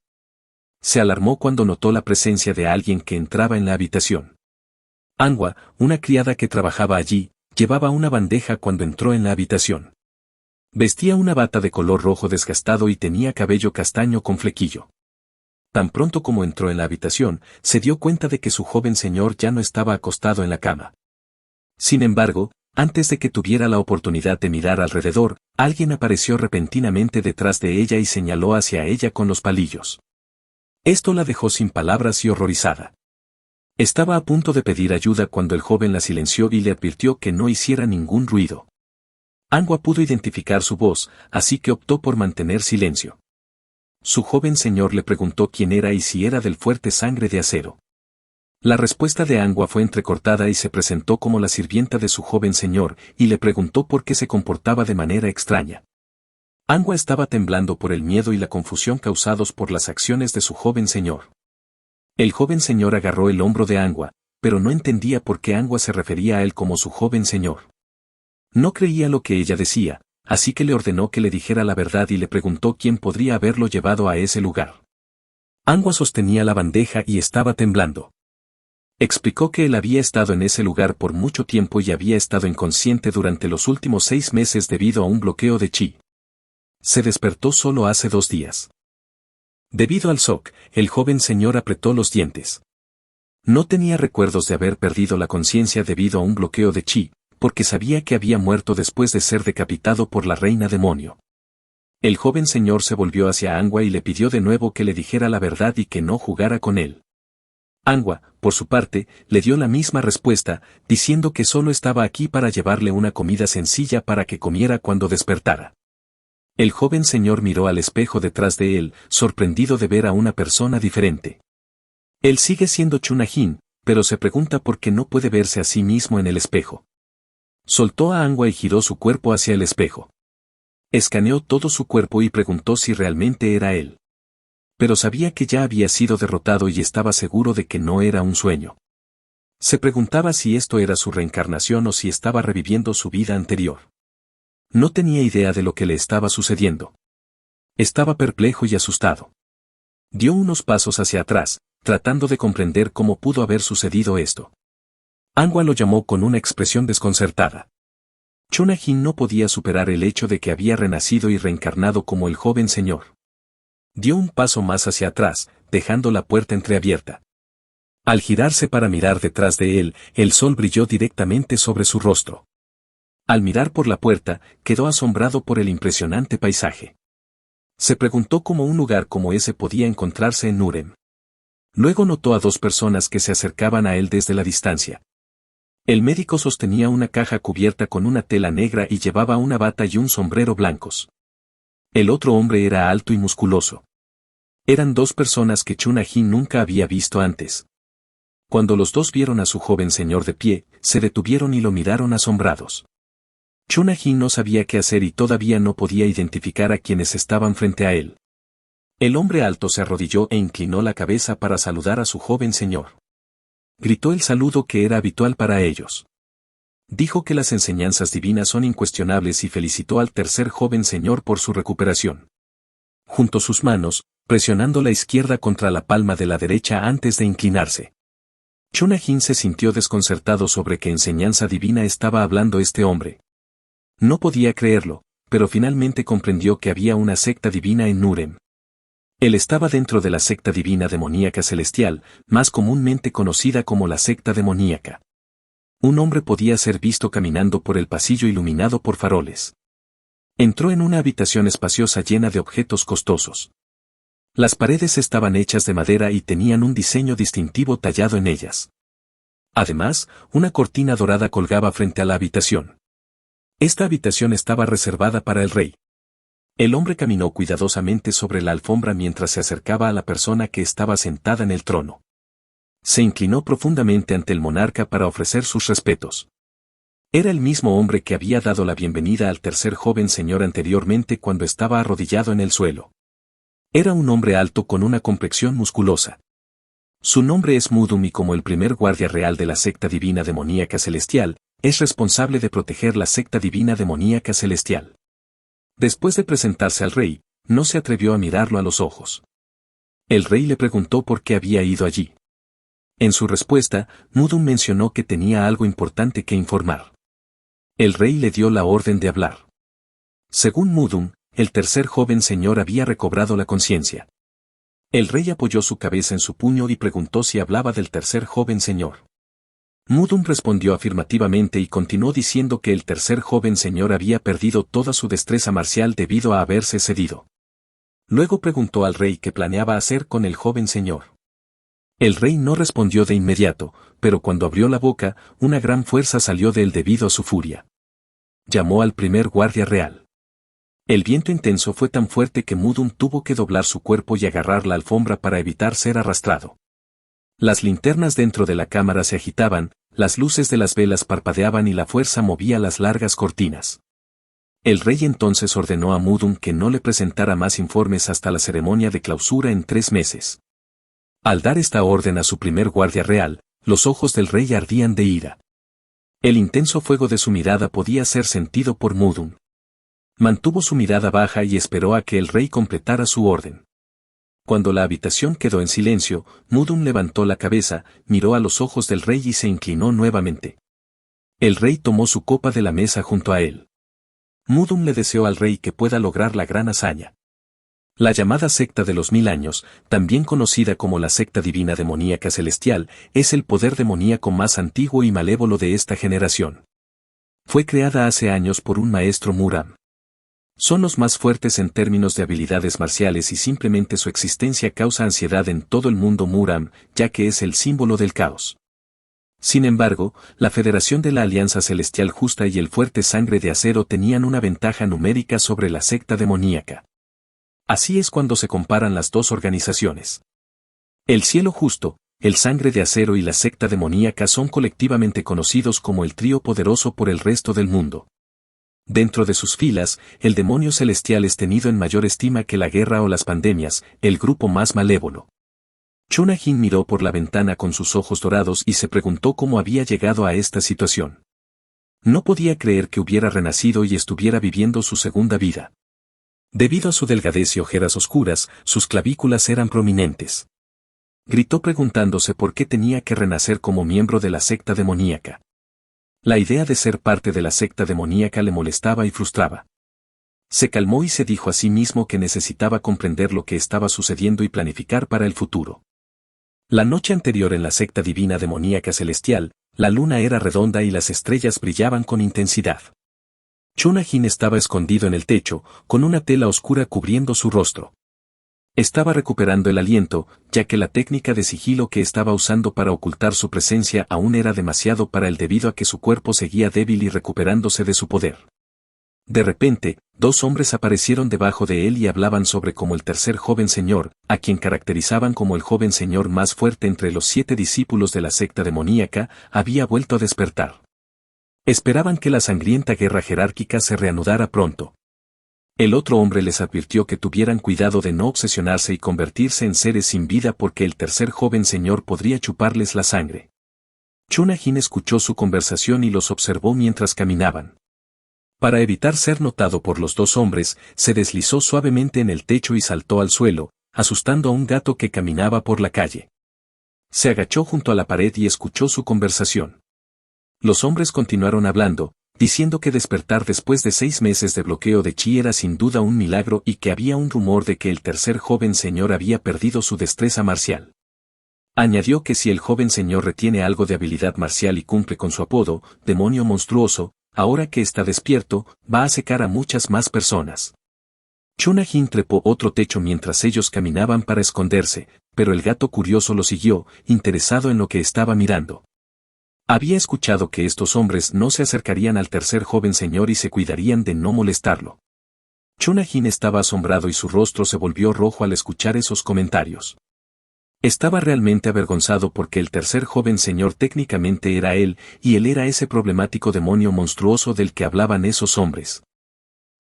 Se alarmó cuando notó la presencia de alguien que entraba en la habitación. Angua, una criada que trabajaba allí, llevaba una bandeja cuando entró en la habitación. Vestía una bata de color rojo desgastado y tenía cabello castaño con flequillo. Tan pronto como entró en la habitación, se dio cuenta de que su joven señor ya no estaba acostado en la cama. Sin embargo, antes de que tuviera la oportunidad de mirar alrededor, alguien apareció repentinamente detrás de ella y señaló hacia ella con los palillos. Esto la dejó sin palabras y horrorizada. Estaba a punto de pedir ayuda cuando el joven la silenció y le advirtió que no hiciera ningún ruido. Angua pudo identificar su voz, así que optó por mantener silencio. Su joven señor le preguntó quién era y si era del fuerte sangre de acero. La respuesta de Angua fue entrecortada y se presentó como la sirvienta de su joven señor, y le preguntó por qué se comportaba de manera extraña. Angua estaba temblando por el miedo y la confusión causados por las acciones de su joven señor. El joven señor agarró el hombro de Angua, pero no entendía por qué Angua se refería a él como su joven señor. No creía lo que ella decía, así que le ordenó que le dijera la verdad y le preguntó quién podría haberlo llevado a ese lugar. Angua sostenía la bandeja y estaba temblando. Explicó que él había estado en ese lugar por mucho tiempo y había estado inconsciente durante los últimos 6 meses debido a un bloqueo de chi. Se despertó solo hace 2 días. Debido al shock, el joven señor apretó los dientes. No tenía recuerdos de haber perdido la conciencia debido a un bloqueo de chi, porque sabía que había muerto después de ser decapitado por la reina demonio. El joven señor se volvió hacia Angua y le pidió de nuevo que le dijera la verdad y que no jugara con él. Angua, por su parte, le dio la misma respuesta, diciendo que solo estaba aquí para llevarle una comida sencilla para que comiera cuando despertara. El joven señor miró al espejo detrás de él, sorprendido de ver a una persona diferente. Él sigue siendo Chunajin, pero se pregunta por qué no puede verse a sí mismo en el espejo. Soltó a Angua y giró su cuerpo hacia el espejo. Escaneó todo su cuerpo y preguntó si realmente era él. Pero sabía que ya había sido derrotado y estaba seguro de que no era un sueño. Se preguntaba si esto era su reencarnación o si estaba reviviendo su vida anterior. No tenía idea de lo que le estaba sucediendo. Estaba perplejo y asustado. Dio unos pasos hacia atrás, tratando de comprender cómo pudo haber sucedido esto. Angua lo llamó con una expresión desconcertada. Chunajin no podía superar el hecho de que había renacido y reencarnado como el joven señor. Dio un paso más hacia atrás, dejando la puerta entreabierta. Al girarse para mirar detrás de él, el sol brilló directamente sobre su rostro. Al mirar por la puerta, quedó asombrado por el impresionante paisaje. Se preguntó cómo un lugar como ese podía encontrarse en Nurem. Luego notó a dos personas que se acercaban a él desde la distancia. El médico sostenía una caja cubierta con una tela negra y llevaba una bata y un sombrero blancos. El otro hombre era alto y musculoso. Eran dos personas que Chun-A-jin nunca había visto antes. Cuando los dos vieron a su joven señor de pie, se detuvieron y lo miraron asombrados. Chun-A-jin no sabía qué hacer y todavía no podía identificar a quienes estaban frente a él. El hombre alto se arrodilló e inclinó la cabeza para saludar a su joven señor. Gritó el saludo que era habitual para ellos. Dijo que las enseñanzas divinas son incuestionables y felicitó al tercer joven señor por su recuperación. Juntó sus manos, presionando la izquierda contra la palma de la derecha antes de inclinarse. Chun-A-jin se sintió desconcertado sobre qué enseñanza divina estaba hablando este hombre. No podía creerlo, pero finalmente comprendió que había una secta divina en Nurem. Él estaba dentro de la secta divina demoníaca celestial, más comúnmente conocida como la secta demoníaca. Un hombre podía ser visto caminando por el pasillo iluminado por faroles. Entró en una habitación espaciosa llena de objetos costosos. Las paredes estaban hechas de madera y tenían un diseño distintivo tallado en ellas. Además, una cortina dorada colgaba frente a la habitación. Esta habitación estaba reservada para el rey. El hombre caminó cuidadosamente sobre la alfombra mientras se acercaba a la persona que estaba sentada en el trono. Se inclinó profundamente ante el monarca para ofrecer sus respetos. Era el mismo hombre que había dado la bienvenida al tercer joven señor anteriormente cuando estaba arrodillado en el suelo. Era un hombre alto con una complexión musculosa. Su nombre es Mudum y como el primer guardia real de la secta divina demoníaca celestial, es responsable de proteger la secta divina demoníaca celestial. Después de presentarse al rey, no se atrevió a mirarlo a los ojos. El rey le preguntó por qué había ido allí. En su respuesta, Mudum mencionó que tenía algo importante que informar. El rey le dio la orden de hablar. Según Mudum, el tercer joven señor había recobrado la conciencia. El rey apoyó su cabeza en su puño y preguntó si hablaba del tercer joven señor. Mudum respondió afirmativamente y continuó diciendo que el tercer joven señor había perdido toda su destreza marcial debido a haberse cedido. Luego preguntó al rey qué planeaba hacer con el joven señor. El rey no respondió de inmediato, pero cuando abrió la boca, una gran fuerza salió de él debido a su furia. Llamó al primer guardia real. El viento intenso fue tan fuerte que Mudum tuvo que doblar su cuerpo y agarrar la alfombra para evitar ser arrastrado. Las linternas dentro de la cámara se agitaban, las luces de las velas parpadeaban y la fuerza movía las largas cortinas. El rey entonces ordenó a Mudum que no le presentara más informes hasta la ceremonia de clausura en 3 meses. Al dar esta orden a su primer guardia real, los ojos del rey ardían de ira. El intenso fuego de su mirada podía ser sentido por Mudum. Mantuvo su mirada baja y esperó a que el rey completara su orden. Cuando la habitación quedó en silencio, Mudum levantó la cabeza, miró a los ojos del rey y se inclinó nuevamente. El rey tomó su copa de la mesa junto a él. Mudum le deseó al rey que pueda lograr la gran hazaña. La llamada secta de los 1000 años, también conocida como la secta divina demoníaca celestial, es el poder demoníaco más antiguo y malévolo de esta generación. Fue creada hace años por un maestro Muram. Son los más fuertes en términos de habilidades marciales y simplemente su existencia causa ansiedad en todo el mundo Muram, ya que es el símbolo del caos. Sin embargo, la Federación de la Alianza Celestial Justa y el fuerte Sangre de Acero tenían una ventaja numérica sobre la secta demoníaca. Así es cuando se comparan las dos organizaciones. El Cielo Justo, el Sangre de Acero y la secta demoníaca son colectivamente conocidos como el trío poderoso por el resto del mundo. Dentro de sus filas, el demonio celestial es tenido en mayor estima que la guerra o las pandemias, el grupo más malévolo. Chun-A-jin miró por la ventana con sus ojos dorados y se preguntó cómo había llegado a esta situación. No podía creer que hubiera renacido y estuviera viviendo su segunda vida. Debido a su delgadez y ojeras oscuras, sus clavículas eran prominentes. Gritó preguntándose por qué tenía que renacer como miembro de la secta demoníaca. La idea de ser parte de la secta demoníaca le molestaba y frustraba. Se calmó y se dijo a sí mismo que necesitaba comprender lo que estaba sucediendo y planificar para el futuro. La noche anterior en la secta divina demoníaca celestial, la luna era redonda y las estrellas brillaban con intensidad. Chun-A-jin estaba escondido en el techo, con una tela oscura cubriendo su rostro. Estaba recuperando el aliento, ya que la técnica de sigilo que estaba usando para ocultar su presencia aún era demasiado para él debido a que su cuerpo seguía débil y recuperándose de su poder. De repente, dos hombres aparecieron debajo de él y hablaban sobre cómo el tercer joven señor, a quien caracterizaban como el joven señor más fuerte entre los 7 discípulos de la secta demoníaca, había vuelto a despertar. Esperaban que la sangrienta guerra jerárquica se reanudara pronto. El otro hombre les advirtió que tuvieran cuidado de no obsesionarse y convertirse en seres sin vida porque el tercer joven señor podría chuparles la sangre. Chunajin escuchó su conversación y los observó mientras caminaban. Para evitar ser notado por los dos hombres, se deslizó suavemente en el techo y saltó al suelo, asustando a un gato que caminaba por la calle. Se agachó junto a la pared y escuchó su conversación. Los hombres continuaron hablando, diciendo que despertar después de 6 meses de bloqueo de chi era sin duda un milagro y que había un rumor de que el tercer joven señor había perdido su destreza marcial. Añadió que si el joven señor retiene algo de habilidad marcial y cumple con su apodo, demonio monstruoso, ahora que está despierto, va a secar a muchas más personas. Chunajin trepó otro techo mientras ellos caminaban para esconderse, pero el gato curioso lo siguió, interesado en lo que estaba mirando. Había escuchado que estos hombres no se acercarían al tercer joven señor y se cuidarían de no molestarlo. Chunajin estaba asombrado y su rostro se volvió rojo al escuchar esos comentarios. Estaba realmente avergonzado porque el tercer joven señor técnicamente era él, y él era ese problemático demonio monstruoso del que hablaban esos hombres.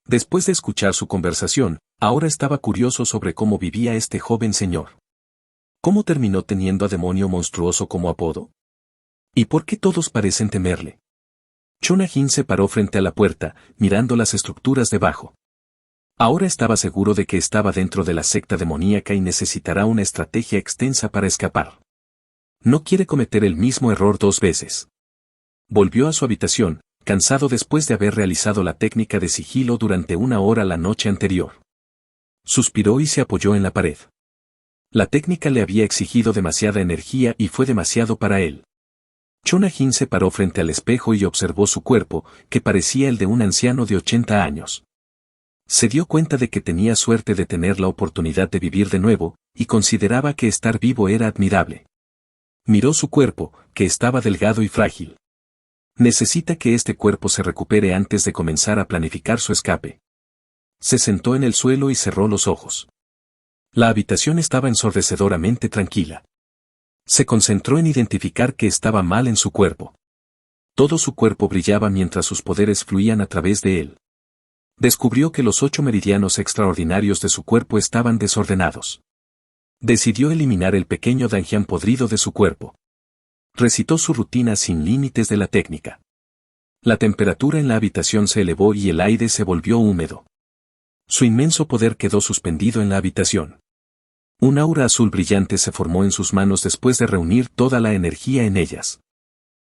Después de escuchar su conversación, ahora estaba curioso sobre cómo vivía este joven señor. ¿Cómo terminó teniendo a demonio monstruoso como apodo? ¿Y por qué todos parecen temerle? Chunajin se paró frente a la puerta, mirando las estructuras debajo. Ahora estaba seguro de que estaba dentro de la secta demoníaca y necesitará una estrategia extensa para escapar. No quiere cometer el mismo error 2 veces. Volvió a su habitación, cansado después de haber realizado la técnica de sigilo durante 1 hora la noche anterior. Suspiró y se apoyó en la pared. La técnica le había exigido demasiada energía y fue demasiado para él. Chunajin se paró frente al espejo y observó su cuerpo, que parecía el de un anciano de 80 años. Se dio cuenta de que tenía suerte de tener la oportunidad de vivir de nuevo, y consideraba que estar vivo era admirable. Miró su cuerpo, que estaba delgado y frágil. Necesita que este cuerpo se recupere antes de comenzar a planificar su escape. Se sentó en el suelo y cerró los ojos. La habitación estaba ensordecedoramente tranquila. Se concentró en identificar qué estaba mal en su cuerpo. Todo su cuerpo brillaba mientras sus poderes fluían a través de él. Descubrió que los 8 meridianos extraordinarios de su cuerpo estaban desordenados. Decidió eliminar el pequeño Danjian podrido de su cuerpo. Recitó su rutina sin límites de la técnica. La temperatura en la habitación se elevó y el aire se volvió húmedo. Su inmenso poder quedó suspendido en la habitación. Un aura azul brillante se formó en sus manos después de reunir toda la energía en ellas.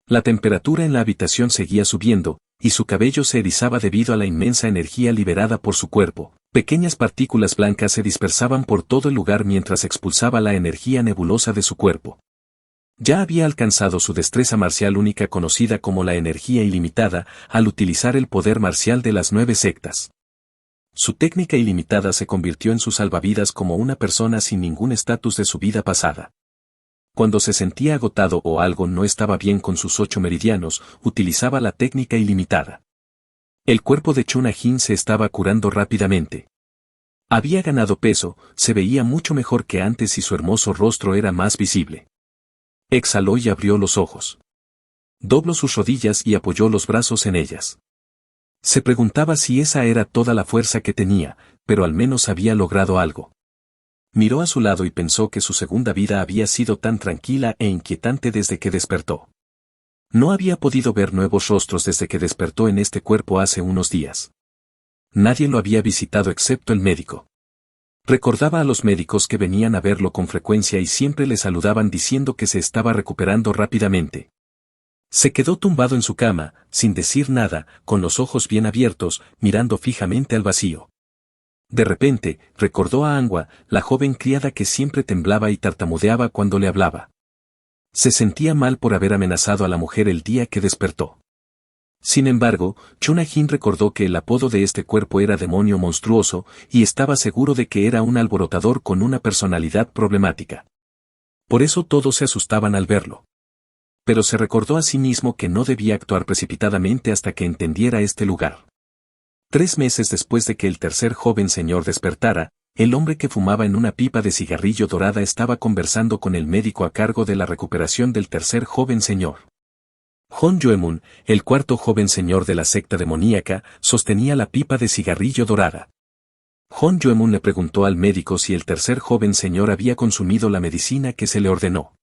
La temperatura en la habitación seguía subiendo, y su cabello se erizaba debido a la inmensa energía liberada por su cuerpo. Pequeñas partículas blancas se dispersaban por todo el lugar mientras expulsaba la energía nebulosa de su cuerpo. Ya había alcanzado su destreza marcial única conocida como la energía ilimitada, al utilizar el poder marcial de las 9 sectas. Su técnica ilimitada se convirtió en su salvavidas como una persona sin ningún estatus de su vida pasada. Cuando se sentía agotado o algo no estaba bien con sus 8 meridianos, utilizaba la técnica ilimitada. El cuerpo de Chunajin se estaba curando rápidamente. Había ganado peso, se veía mucho mejor que antes y su hermoso rostro era más visible. Exhaló y abrió los ojos. Dobló sus rodillas y apoyó los brazos en ellas. Se preguntaba si esa era toda la fuerza que tenía, pero al menos había logrado algo. Miró a su lado y pensó que su segunda vida había sido tan tranquila e inquietante desde que despertó. No había podido ver nuevos rostros desde que despertó en este cuerpo hace unos días. Nadie lo había visitado excepto el médico. Recordaba a los médicos que venían a verlo con frecuencia y siempre le saludaban diciendo que se estaba recuperando rápidamente. Se quedó tumbado en su cama, sin decir nada, con los ojos bien abiertos, mirando fijamente al vacío. De repente, recordó a Angua, la joven criada que siempre temblaba y tartamudeaba cuando le hablaba. Se sentía mal por haber amenazado a la mujer el día que despertó. Sin embargo, Chunajin recordó que el apodo de este cuerpo era demonio monstruoso, y estaba seguro de que era un alborotador con una personalidad problemática. Por eso todos se asustaban al verlo. Pero se recordó a sí mismo que no debía actuar precipitadamente hasta que entendiera este lugar. 3 meses después de que el tercer joven señor despertara, el hombre que fumaba en una pipa de cigarrillo dorada estaba conversando con el médico a cargo de la recuperación del tercer joven señor. Hon Yoemun, el cuarto joven señor de la secta demoníaca, sostenía la pipa de cigarrillo dorada. Hon Yoemun le preguntó al médico si el tercer joven señor había consumido la medicina que se le ordenó.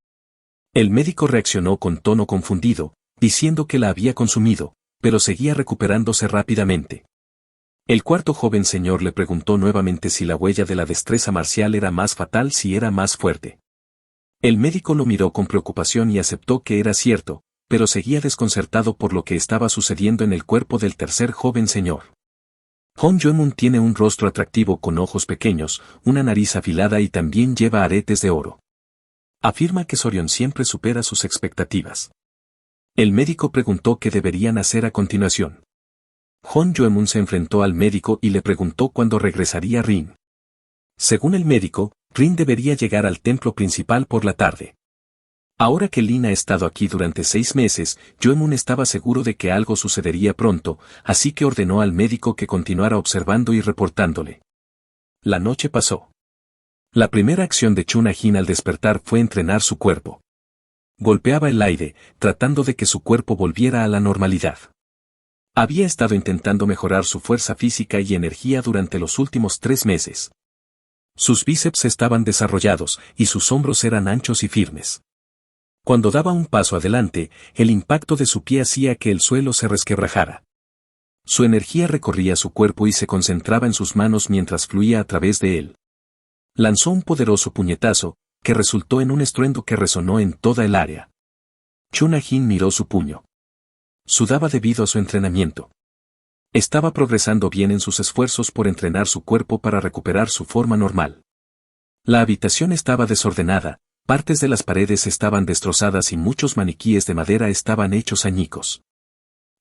El médico reaccionó con tono confundido, diciendo que la había consumido, pero seguía recuperándose rápidamente. El cuarto joven señor le preguntó nuevamente si la huella de la destreza marcial era más fatal si era más fuerte. El médico lo miró con preocupación y aceptó que era cierto, pero seguía desconcertado por lo que estaba sucediendo en el cuerpo del tercer joven señor. Hon Yoemun tiene un rostro atractivo con ojos pequeños, una nariz afilada y también lleva aretes de oro. Afirma que Sorion siempre supera sus expectativas. El médico preguntó qué deberían hacer a continuación. Hon Yoemun se enfrentó al médico y le preguntó cuándo regresaría Rin. Según el médico, Rin debería llegar al templo principal por la tarde. Ahora que Lin ha estado aquí durante 6 meses, Yoemun estaba seguro de que algo sucedería pronto, así que ordenó al médico que continuara observando y reportándole. La noche pasó. La primera acción de Chunajin al despertar fue entrenar su cuerpo. Golpeaba el aire, tratando de que su cuerpo volviera a la normalidad. Había estado intentando mejorar su fuerza física y energía durante los últimos 3 meses. Sus bíceps estaban desarrollados y sus hombros eran anchos y firmes. Cuando daba un paso adelante, el impacto de su pie hacía que el suelo se resquebrajara. Su energía recorría su cuerpo y se concentraba en sus manos mientras fluía a través de él. Lanzó un poderoso puñetazo, que resultó en un estruendo que resonó en toda el área. Chunajin miró su puño. Sudaba debido a su entrenamiento. Estaba progresando bien en sus esfuerzos por entrenar su cuerpo para recuperar su forma normal. La habitación estaba desordenada, partes de las paredes estaban destrozadas y muchos maniquíes de madera estaban hechos añicos.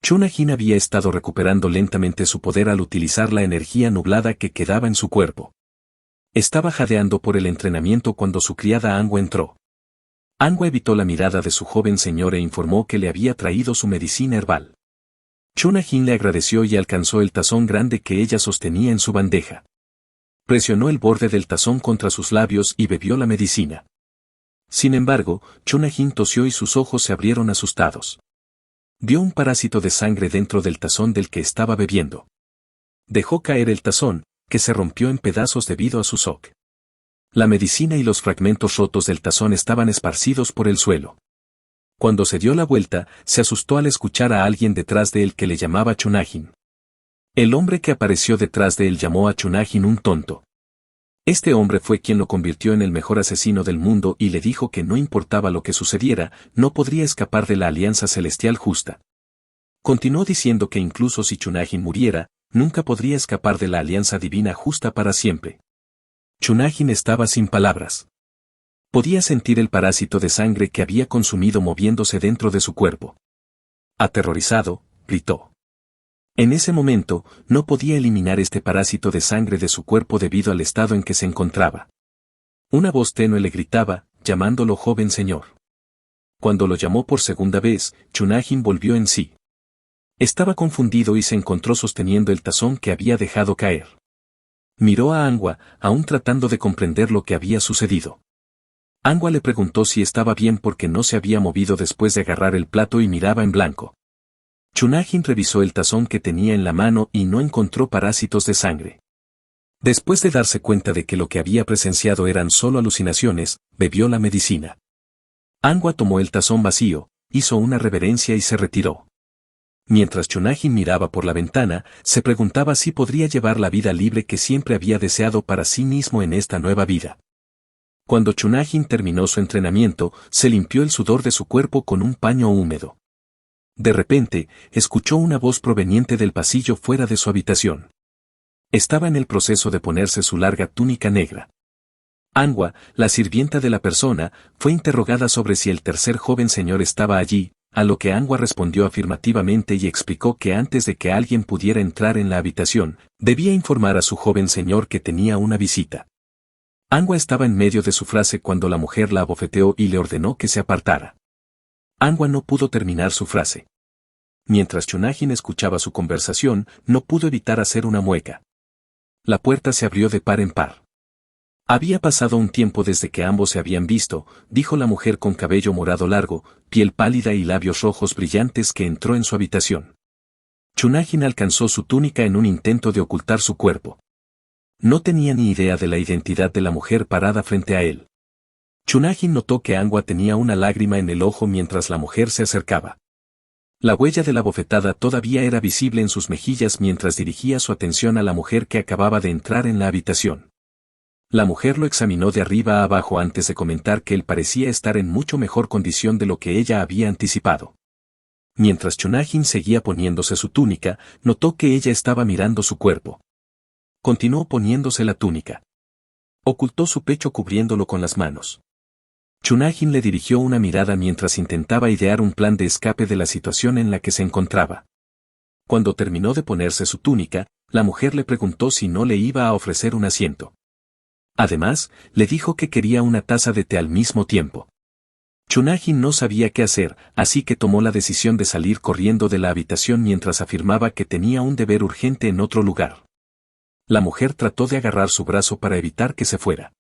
Chunajin había estado recuperando lentamente su poder al utilizar la energía nublada que quedaba en su cuerpo. Estaba jadeando por el entrenamiento cuando su criada Angua entró. Angua evitó la mirada de su joven señor e informó que le había traído su medicina herbal. Chunajin le agradeció y alcanzó el tazón grande que ella sostenía en su bandeja. Presionó el borde del tazón contra sus labios y bebió la medicina. Sin embargo, Chunajin tosió y sus ojos se abrieron asustados. Vio un parásito de sangre dentro del tazón del que estaba bebiendo. Dejó caer el tazón, que se rompió en pedazos debido a su shock. La medicina y los fragmentos rotos del tazón estaban esparcidos por el suelo. Cuando se dio la vuelta, se asustó al escuchar a alguien detrás de él que le llamaba Chunajin. El hombre que apareció detrás de él llamó a Chunajin un tonto. Este hombre fue quien lo convirtió en el mejor asesino del mundo y le dijo que no importaba lo que sucediera, no podría escapar de la alianza celestial justa. Continuó diciendo que incluso si Chunajin muriera, nunca podría escapar de la alianza divina justa para siempre. Chunajin estaba sin palabras. Podía sentir el parásito de sangre que había consumido moviéndose dentro de su cuerpo. Aterrorizado, gritó. En ese momento, no podía eliminar este parásito de sangre de su cuerpo debido al estado en que se encontraba. Una voz tenue le gritaba, llamándolo joven señor. Cuando lo llamó por segunda vez, Chunajin volvió en sí. Estaba confundido y se encontró sosteniendo el tazón que había dejado caer. Miró a Angua, aún tratando de comprender lo que había sucedido. Angua le preguntó si estaba bien porque no se había movido después de agarrar el plato y miraba en blanco. Chunajin revisó el tazón que tenía en la mano y no encontró parásitos de sangre. Después de darse cuenta de que lo que había presenciado eran solo alucinaciones, bebió la medicina. Angua tomó el tazón vacío, hizo una reverencia y se retiró. Mientras Chunajin miraba por la ventana, se preguntaba si podría llevar la vida libre que siempre había deseado para sí mismo en esta nueva vida. Cuando Chunajin terminó su entrenamiento, se limpió el sudor de su cuerpo con un paño húmedo. De repente, escuchó una voz proveniente del pasillo fuera de su habitación. Estaba en el proceso de ponerse su larga túnica negra. Angua, la sirvienta de la persona, fue interrogada sobre si el tercer joven señor estaba allí, a lo que Angua respondió afirmativamente y explicó que antes de que alguien pudiera entrar en la habitación, debía informar a su joven señor que tenía una visita. Angua estaba en medio de su frase cuando la mujer la abofeteó y le ordenó que se apartara. Angua no pudo terminar su frase. Mientras Chunajin escuchaba su conversación, no pudo evitar hacer una mueca. La puerta se abrió de par en par. Había pasado un tiempo desde que ambos se habían visto, dijo la mujer con cabello morado largo, piel pálida y labios rojos brillantes que entró en su habitación. Chunajin alcanzó su túnica en un intento de ocultar su cuerpo. No tenía ni idea de la identidad de la mujer parada frente a él. Chunajin notó que Angua tenía una lágrima en el ojo mientras la mujer se acercaba. La huella de la bofetada todavía era visible en sus mejillas mientras dirigía su atención a la mujer que acababa de entrar en la habitación. La mujer lo examinó de arriba a abajo antes de comentar que él parecía estar en mucho mejor condición de lo que ella había anticipado. Mientras Chunajin seguía poniéndose su túnica, notó que ella estaba mirando su cuerpo. Continuó poniéndose la túnica. Ocultó su pecho cubriéndolo con las manos. Chunajin le dirigió una mirada mientras intentaba idear un plan de escape de la situación en la que se encontraba. Cuando terminó de ponerse su túnica, la mujer le preguntó si no le iba a ofrecer un asiento. Además, le dijo que quería una taza de té al mismo tiempo. Chunajin no sabía qué hacer, así que tomó la decisión de salir corriendo de la habitación mientras afirmaba que tenía un deber urgente en otro lugar. La mujer trató de agarrar su brazo para evitar que se fuera.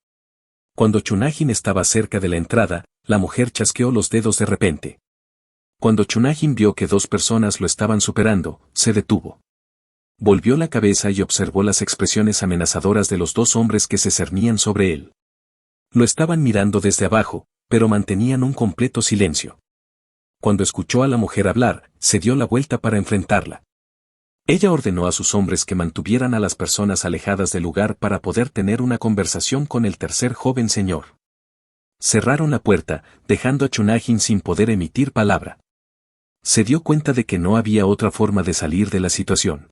Cuando Chunajin estaba cerca de la entrada, la mujer chasqueó los dedos de repente. Cuando Chunajin vio que dos personas lo estaban superando, se detuvo. Volvió la cabeza y observó las expresiones amenazadoras de los dos hombres que se cernían sobre él. Lo estaban mirando desde abajo, pero mantenían un completo silencio. Cuando escuchó a la mujer hablar, se dio la vuelta para enfrentarla. Ella ordenó a sus hombres que mantuvieran a las personas alejadas del lugar para poder tener una conversación con el tercer joven señor. Cerraron la puerta, dejando a Chunajin sin poder emitir palabra. Se dio cuenta de que no había otra forma de salir de la situación.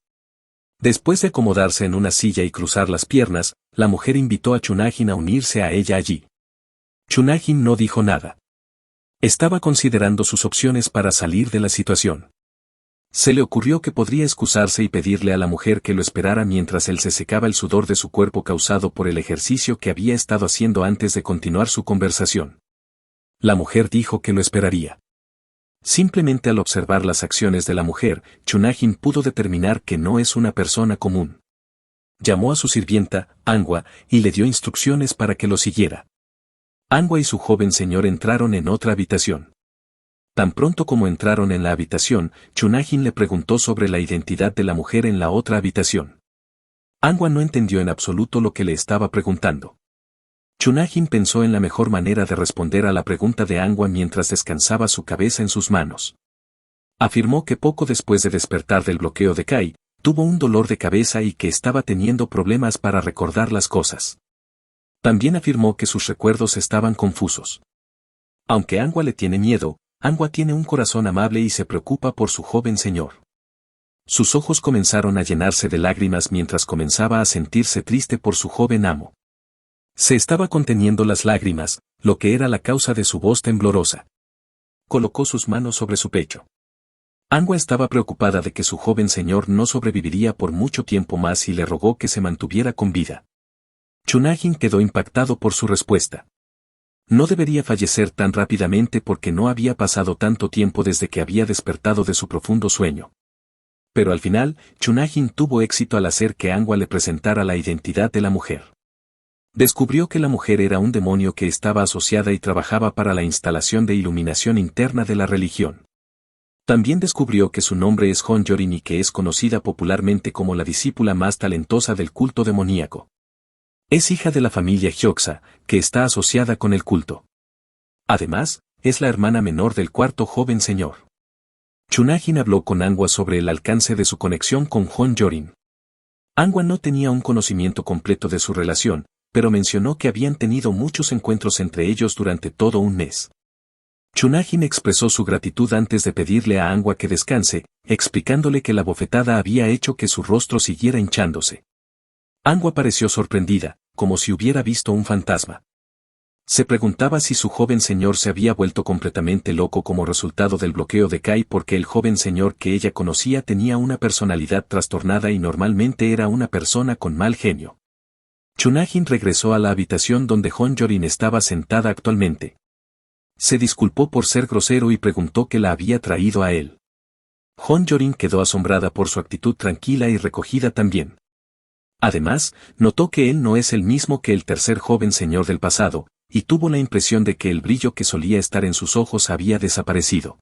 Después de acomodarse en una silla y cruzar las piernas, la mujer invitó a Chunajin a unirse a ella allí. Chunajin no dijo nada. Estaba considerando sus opciones para salir de la situación. Se le ocurrió que podría excusarse y pedirle a la mujer que lo esperara mientras él se secaba el sudor de su cuerpo causado por el ejercicio que había estado haciendo antes de continuar su conversación. La mujer dijo que lo esperaría. Simplemente al observar las acciones de la mujer, Chunajin pudo determinar que no es una persona común. Llamó a su sirvienta, Angua, y le dio instrucciones para que lo siguiera. Angua y su joven señor entraron en otra habitación. Tan pronto como entraron en la habitación, Chunajin le preguntó sobre la identidad de la mujer en la otra habitación. Angua no entendió en absoluto lo que le estaba preguntando. Chunajin pensó en la mejor manera de responder a la pregunta de Angua mientras descansaba su cabeza en sus manos. Afirmó que poco después de despertar del bloqueo de Kai, tuvo un dolor de cabeza y que estaba teniendo problemas para recordar las cosas. También afirmó que sus recuerdos estaban confusos. Aunque Angua le tiene miedo, Angua tiene un corazón amable y se preocupa por su joven señor. Sus ojos comenzaron a llenarse de lágrimas mientras comenzaba a sentirse triste por su joven amo. Se estaba conteniendo las lágrimas, lo que era la causa de su voz temblorosa. Colocó sus manos sobre su pecho. Angua estaba preocupada de que su joven señor no sobreviviría por mucho tiempo más y le rogó que se mantuviera con vida. Chunajin quedó impactado por su respuesta. No debería fallecer tan rápidamente porque no había pasado tanto tiempo desde que había despertado de su profundo sueño. Pero al final, Chunajin tuvo éxito al hacer que Angua le presentara la identidad de la mujer. Descubrió que la mujer era un demonio que estaba asociada y trabajaba para la instalación de iluminación interna de la religión. También descubrió que su nombre es Honjorin y que es conocida popularmente como la discípula más talentosa del culto demoníaco. Es hija de la familia Hyoxa, que está asociada con el culto. Además, es la hermana menor del cuarto joven señor. Chunajin habló con Angua sobre el alcance de su conexión con Honjorin. Angua no tenía un conocimiento completo de su relación, pero mencionó que habían tenido muchos encuentros entre ellos durante todo un mes. Chunajin expresó su gratitud antes de pedirle a Angua que descanse, explicándole que la bofetada había hecho que su rostro siguiera hinchándose. Angua pareció sorprendida, como si hubiera visto un fantasma. Se preguntaba si su joven señor se había vuelto completamente loco como resultado del bloqueo de Kai, porque el joven señor que ella conocía tenía una personalidad trastornada y normalmente era una persona con mal genio. Chunajin regresó a la habitación donde Honjorin estaba sentada actualmente. Se disculpó por ser grosero y preguntó qué la había traído a él. Honjorin quedó asombrada por su actitud tranquila y recogida también. Además, notó que él no es el mismo que el tercer joven señor del pasado, y tuvo la impresión de que el brillo que solía estar en sus ojos había desaparecido.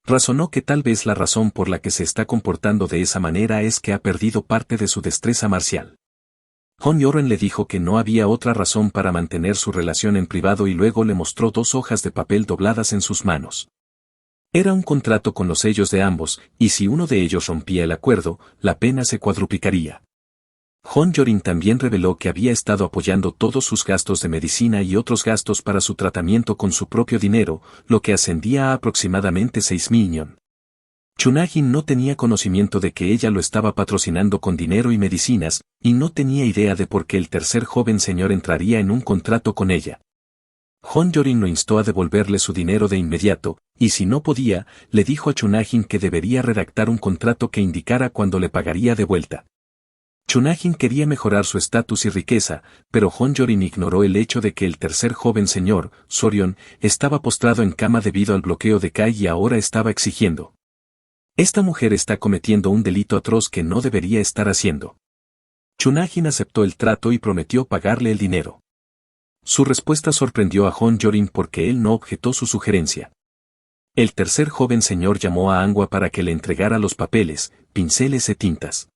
Razonó que tal vez la razón por la que se está comportando de esa manera es que ha perdido parte de su destreza marcial. Honjorin le dijo que no había otra razón para mantener su relación en privado y luego le mostró 2 hojas de papel dobladas en sus manos. Era un contrato con los sellos de ambos, y si uno de ellos rompía el acuerdo, la pena se cuadruplicaría. Honjorin también reveló que había estado apoyando todos sus gastos de medicina y otros gastos para su tratamiento con su propio dinero, lo que ascendía a aproximadamente 6.000 ñon. Chunajin no tenía conocimiento de que ella lo estaba patrocinando con dinero y medicinas, y no tenía idea de por qué el tercer joven señor entraría en un contrato con ella. Honjorin lo instó a devolverle su dinero de inmediato, y si no podía, le dijo a Chunajin que debería redactar un contrato que indicara cuándo le pagaría de vuelta. Chunajin quería mejorar su estatus y riqueza, pero Honjorin ignoró el hecho de que el tercer joven señor, Sorion, estaba postrado en cama debido al bloqueo de Kai y ahora estaba exigiendo. Esta mujer está cometiendo un delito atroz que no debería estar haciendo. Chunajin aceptó el trato y prometió pagarle el dinero. Su respuesta sorprendió a Honjorin porque él no objetó su sugerencia. El tercer joven señor llamó a Angua para que le entregara los papeles, pinceles y tintas.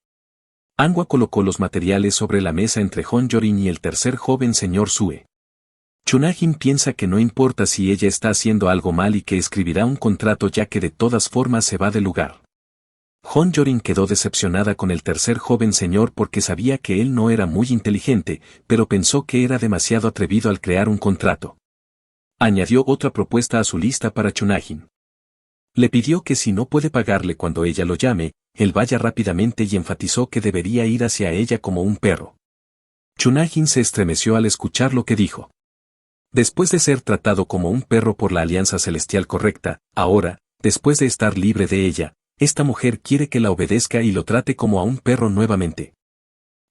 Angua colocó los materiales sobre la mesa entre Honjorin y el tercer joven señor Sue. Chunajin piensa que no importa si ella está haciendo algo mal y que escribirá un contrato ya que de todas formas se va del lugar. Honjorin quedó decepcionada con el tercer joven señor porque sabía que él no era muy inteligente, pero pensó que era demasiado atrevido al crear un contrato. Añadió otra propuesta a su lista para Chunajin. Le pidió que si no puede pagarle cuando ella lo llame, él vaya rápidamente y enfatizó que debería ir hacia ella como un perro. Chunajin se estremeció al escuchar lo que dijo. Después de ser tratado como un perro por la Alianza Celestial correcta, ahora, después de estar libre de ella, esta mujer quiere que la obedezca y lo trate como a un perro nuevamente.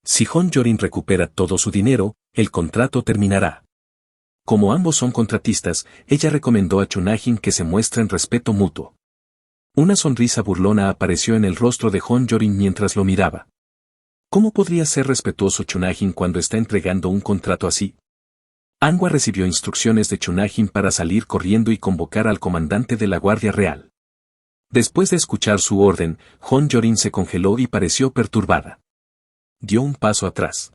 Si Honjorin recupera todo su dinero, el contrato terminará. Como ambos son contratistas, ella recomendó a Chunajin que se muestren respeto mutuo. Una sonrisa burlona apareció en el rostro de Honjorin mientras lo miraba. ¿Cómo podría ser respetuoso Chunajin cuando está entregando un contrato así? Angua recibió instrucciones de Chunajin para salir corriendo y convocar al comandante de la Guardia Real. Después de escuchar su orden, Honjorin se congeló y pareció perturbada. Dio un paso atrás.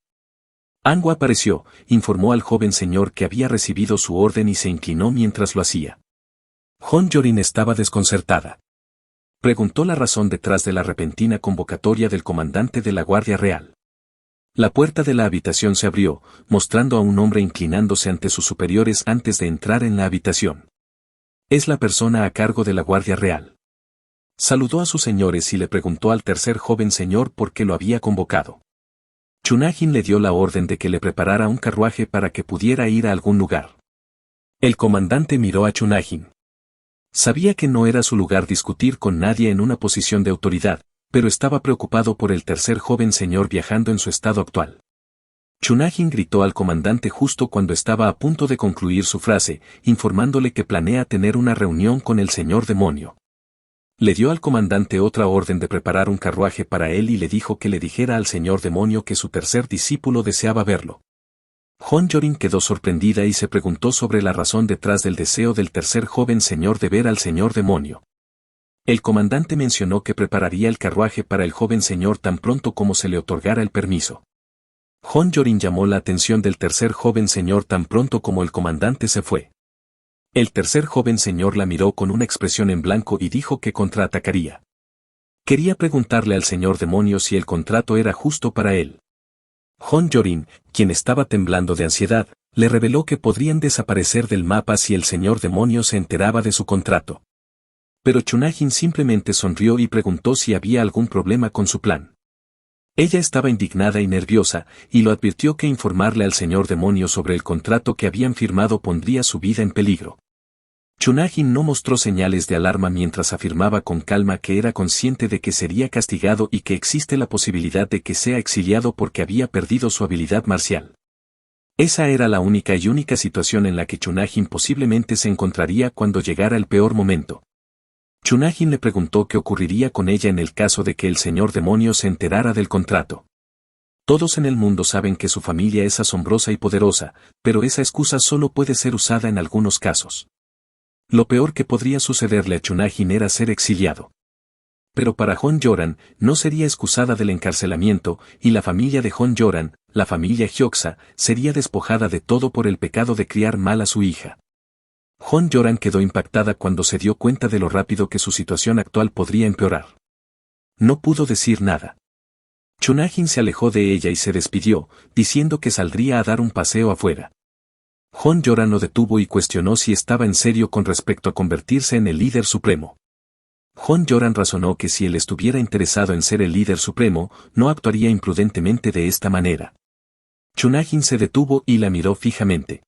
Angua apareció, informó al joven señor que había recibido su orden y se inclinó mientras lo hacía. Honjorin estaba desconcertada. Preguntó la razón detrás de la repentina convocatoria del comandante de la Guardia Real. La puerta de la habitación se abrió, mostrando a un hombre inclinándose ante sus superiores antes de entrar en la habitación. Es la persona a cargo de la Guardia Real. Saludó a sus señores y le preguntó al tercer joven señor por qué lo había convocado. Chunajin le dio la orden de que le preparara un carruaje para que pudiera ir a algún lugar. El comandante miró a Chunajin. Sabía que no era su lugar discutir con nadie en una posición de autoridad, pero estaba preocupado por el tercer joven señor viajando en su estado actual. Chunajin gritó al comandante justo cuando estaba a punto de concluir su frase, informándole que planea tener una reunión con el señor demonio. Le dio al comandante otra orden de preparar un carruaje para él y le dijo que le dijera al señor demonio que su tercer discípulo deseaba verlo. Honjorin quedó sorprendida y se preguntó sobre la razón detrás del deseo del tercer joven señor de ver al señor demonio. El comandante mencionó que prepararía el carruaje para el joven señor tan pronto como se le otorgara el permiso. Honjorin llamó la atención del tercer joven señor tan pronto como el comandante se fue. El tercer joven señor la miró con una expresión en blanco y dijo que contraatacaría. Quería preguntarle al señor demonio si el contrato era justo para él. Honjorin, quien estaba temblando de ansiedad, le reveló que podrían desaparecer del mapa si el señor demonio se enteraba de su contrato. Pero Chunajin simplemente sonrió y preguntó si había algún problema con su plan. Ella estaba indignada y nerviosa, y lo advirtió que informarle al señor demonio sobre el contrato que habían firmado pondría su vida en peligro. Chunajin no mostró señales de alarma mientras afirmaba con calma que era consciente de que sería castigado y que existe la posibilidad de que sea exiliado porque había perdido su habilidad marcial. Esa era la única situación en la que Chunajin posiblemente se encontraría cuando llegara el peor momento. Chunajin le preguntó qué ocurriría con ella en el caso de que el señor demonio se enterara del contrato. Todos en el mundo saben que su familia es asombrosa y poderosa, pero esa excusa solo puede ser usada en algunos casos. Lo peor que podría sucederle a Chunajin era ser exiliado. Pero para Hon Yoran, no sería excusada del encarcelamiento, y la familia de Hon Yoran, la familia Hyoxa, sería despojada de todo por el pecado de criar mal a su hija. Hon Yoran quedó impactada cuando se dio cuenta de lo rápido que su situación actual podría empeorar. No pudo decir nada. Chunajin se alejó de ella y se despidió, diciendo que saldría a dar un paseo afuera. Hon Yoran lo detuvo y cuestionó si estaba en serio con respecto a convertirse en el líder supremo. Hon Yoran razonó que si él estuviera interesado en ser el líder supremo, no actuaría imprudentemente de esta manera. Chunajin se detuvo y la miró fijamente.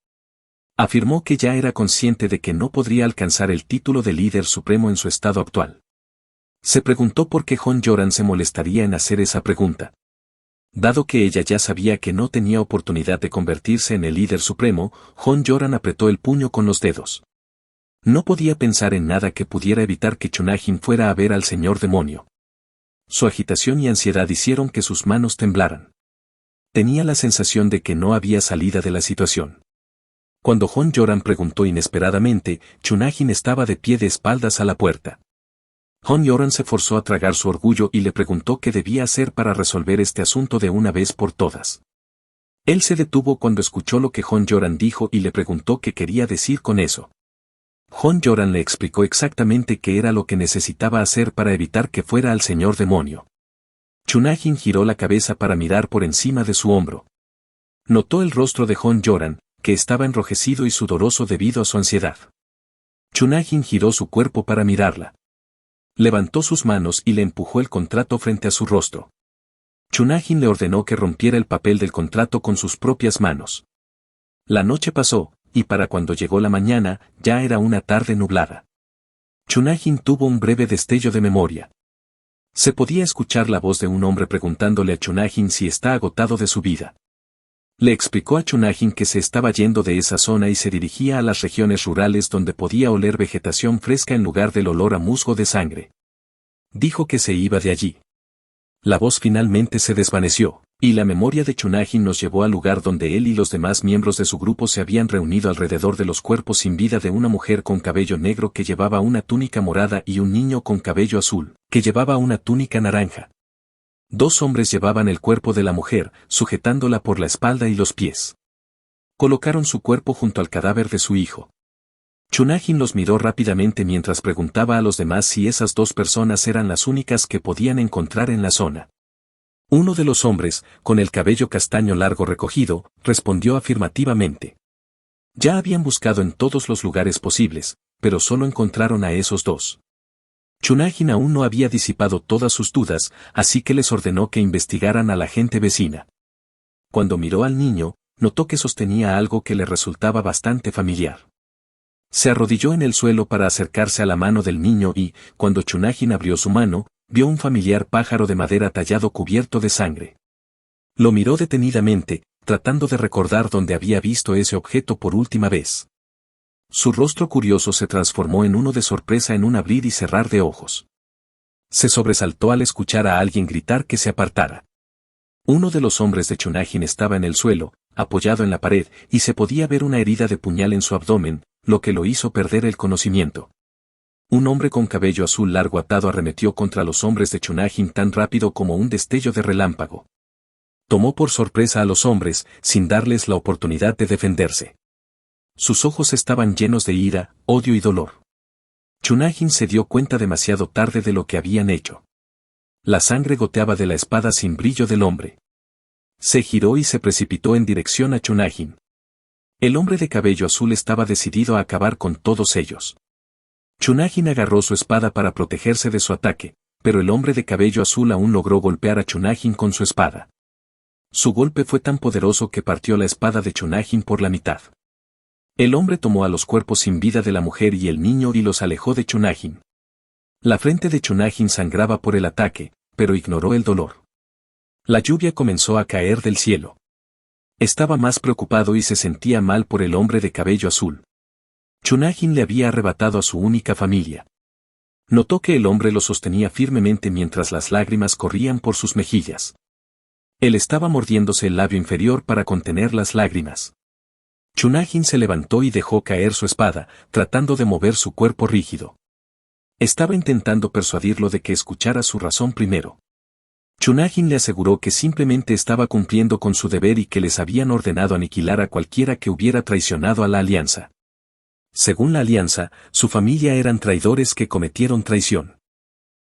Afirmó que ya era consciente de que no podría alcanzar el título de líder supremo en su estado actual. Se preguntó por qué Hon Yoran se molestaría en hacer esa pregunta. Dado que ella ya sabía que no tenía oportunidad de convertirse en el líder supremo, Hon Yoran apretó el puño con los dedos. No podía pensar en nada que pudiera evitar que Chunajin fuera a ver al señor demonio. Su agitación y ansiedad hicieron que sus manos temblaran. Tenía la sensación de que no había salida de la situación. Cuando Hon Yoran preguntó inesperadamente, Chunajin estaba de pie de espaldas a la puerta. Hon Yoran se forzó a tragar su orgullo y le preguntó qué debía hacer para resolver este asunto de una vez por todas. Él se detuvo cuando escuchó lo que Hon Yoran dijo y le preguntó qué quería decir con eso. Hon Yoran le explicó exactamente qué era lo que necesitaba hacer para evitar que fuera al señor demonio. Chunajin giró la cabeza para mirar por encima de su hombro. Notó el rostro de Hon Yoran, que estaba enrojecido y sudoroso debido a su ansiedad. Chunajin giró su cuerpo para mirarla. Levantó sus manos y le empujó el contrato frente a su rostro. Chunajin le ordenó que rompiera el papel del contrato con sus propias manos. La noche pasó, y para cuando llegó la mañana, ya era una tarde nublada. Chunajin tuvo un breve destello de memoria. Se podía escuchar la voz de un hombre preguntándole a Chunajin si está agotado de su vida. Le explicó a Chunajin que se estaba yendo de esa zona y se dirigía a las regiones rurales donde podía oler vegetación fresca en lugar del olor a musgo de sangre. Dijo que se iba de allí. La voz finalmente se desvaneció, y la memoria de Chunajin nos llevó al lugar donde él y los demás miembros de su grupo se habían reunido alrededor de los cuerpos sin vida de una mujer con cabello negro que llevaba una túnica morada y un niño con cabello azul, que llevaba una túnica naranja. Dos hombres llevaban el cuerpo de la mujer, sujetándola por la espalda y los pies. Colocaron su cuerpo junto al cadáver de su hijo. Chunajin los miró rápidamente mientras preguntaba a los demás si esas dos personas eran las únicas que podían encontrar en la zona. Uno de los hombres, con el cabello castaño largo recogido, respondió afirmativamente. Ya habían buscado en todos los lugares posibles, pero solo encontraron a esos dos. Chunajin aún no había disipado todas sus dudas, así que les ordenó que investigaran a la gente vecina. Cuando miró al niño, notó que sostenía algo que le resultaba bastante familiar. Se arrodilló en el suelo para acercarse a la mano del niño y, cuando Chunajin abrió su mano, vio un familiar pájaro de madera tallado cubierto de sangre. Lo miró detenidamente, tratando de recordar dónde había visto ese objeto por última vez. Su rostro curioso se transformó en uno de sorpresa en un abrir y cerrar de ojos. Se sobresaltó al escuchar a alguien gritar que se apartara. Uno de los hombres de Chunajin estaba en el suelo, apoyado en la pared, y se podía ver una herida de puñal en su abdomen, lo que lo hizo perder el conocimiento. Un hombre con cabello azul largo atado arremetió contra los hombres de Chunajin tan rápido como un destello de relámpago. Tomó por sorpresa a los hombres, sin darles la oportunidad de defenderse. Sus ojos estaban llenos de ira, odio y dolor. Chunajin se dio cuenta demasiado tarde de lo que habían hecho. La sangre goteaba de la espada sin brillo del hombre. Se giró y se precipitó en dirección a Chunajin. El hombre de cabello azul estaba decidido a acabar con todos ellos. Chunajin agarró su espada para protegerse de su ataque, pero el hombre de cabello azul aún logró golpear a Chunajin con su espada. Su golpe fue tan poderoso que partió la espada de Chunajin por la mitad. El hombre tomó a los cuerpos sin vida de la mujer y el niño y los alejó de Chunajin. La frente de Chunajin sangraba por el ataque, pero ignoró el dolor. La lluvia comenzó a caer del cielo. Estaba más preocupado y se sentía mal por el hombre de cabello azul. Chunajin le había arrebatado a su única familia. Notó que el hombre lo sostenía firmemente mientras las lágrimas corrían por sus mejillas. Él estaba mordiéndose el labio inferior para contener las lágrimas. Chunajin se levantó y dejó caer su espada, tratando de mover su cuerpo rígido. Estaba intentando persuadirlo de que escuchara su razón primero. Chunajin le aseguró que simplemente estaba cumpliendo con su deber y que les habían ordenado aniquilar a cualquiera que hubiera traicionado a la alianza. Según la alianza, su familia eran traidores que cometieron traición.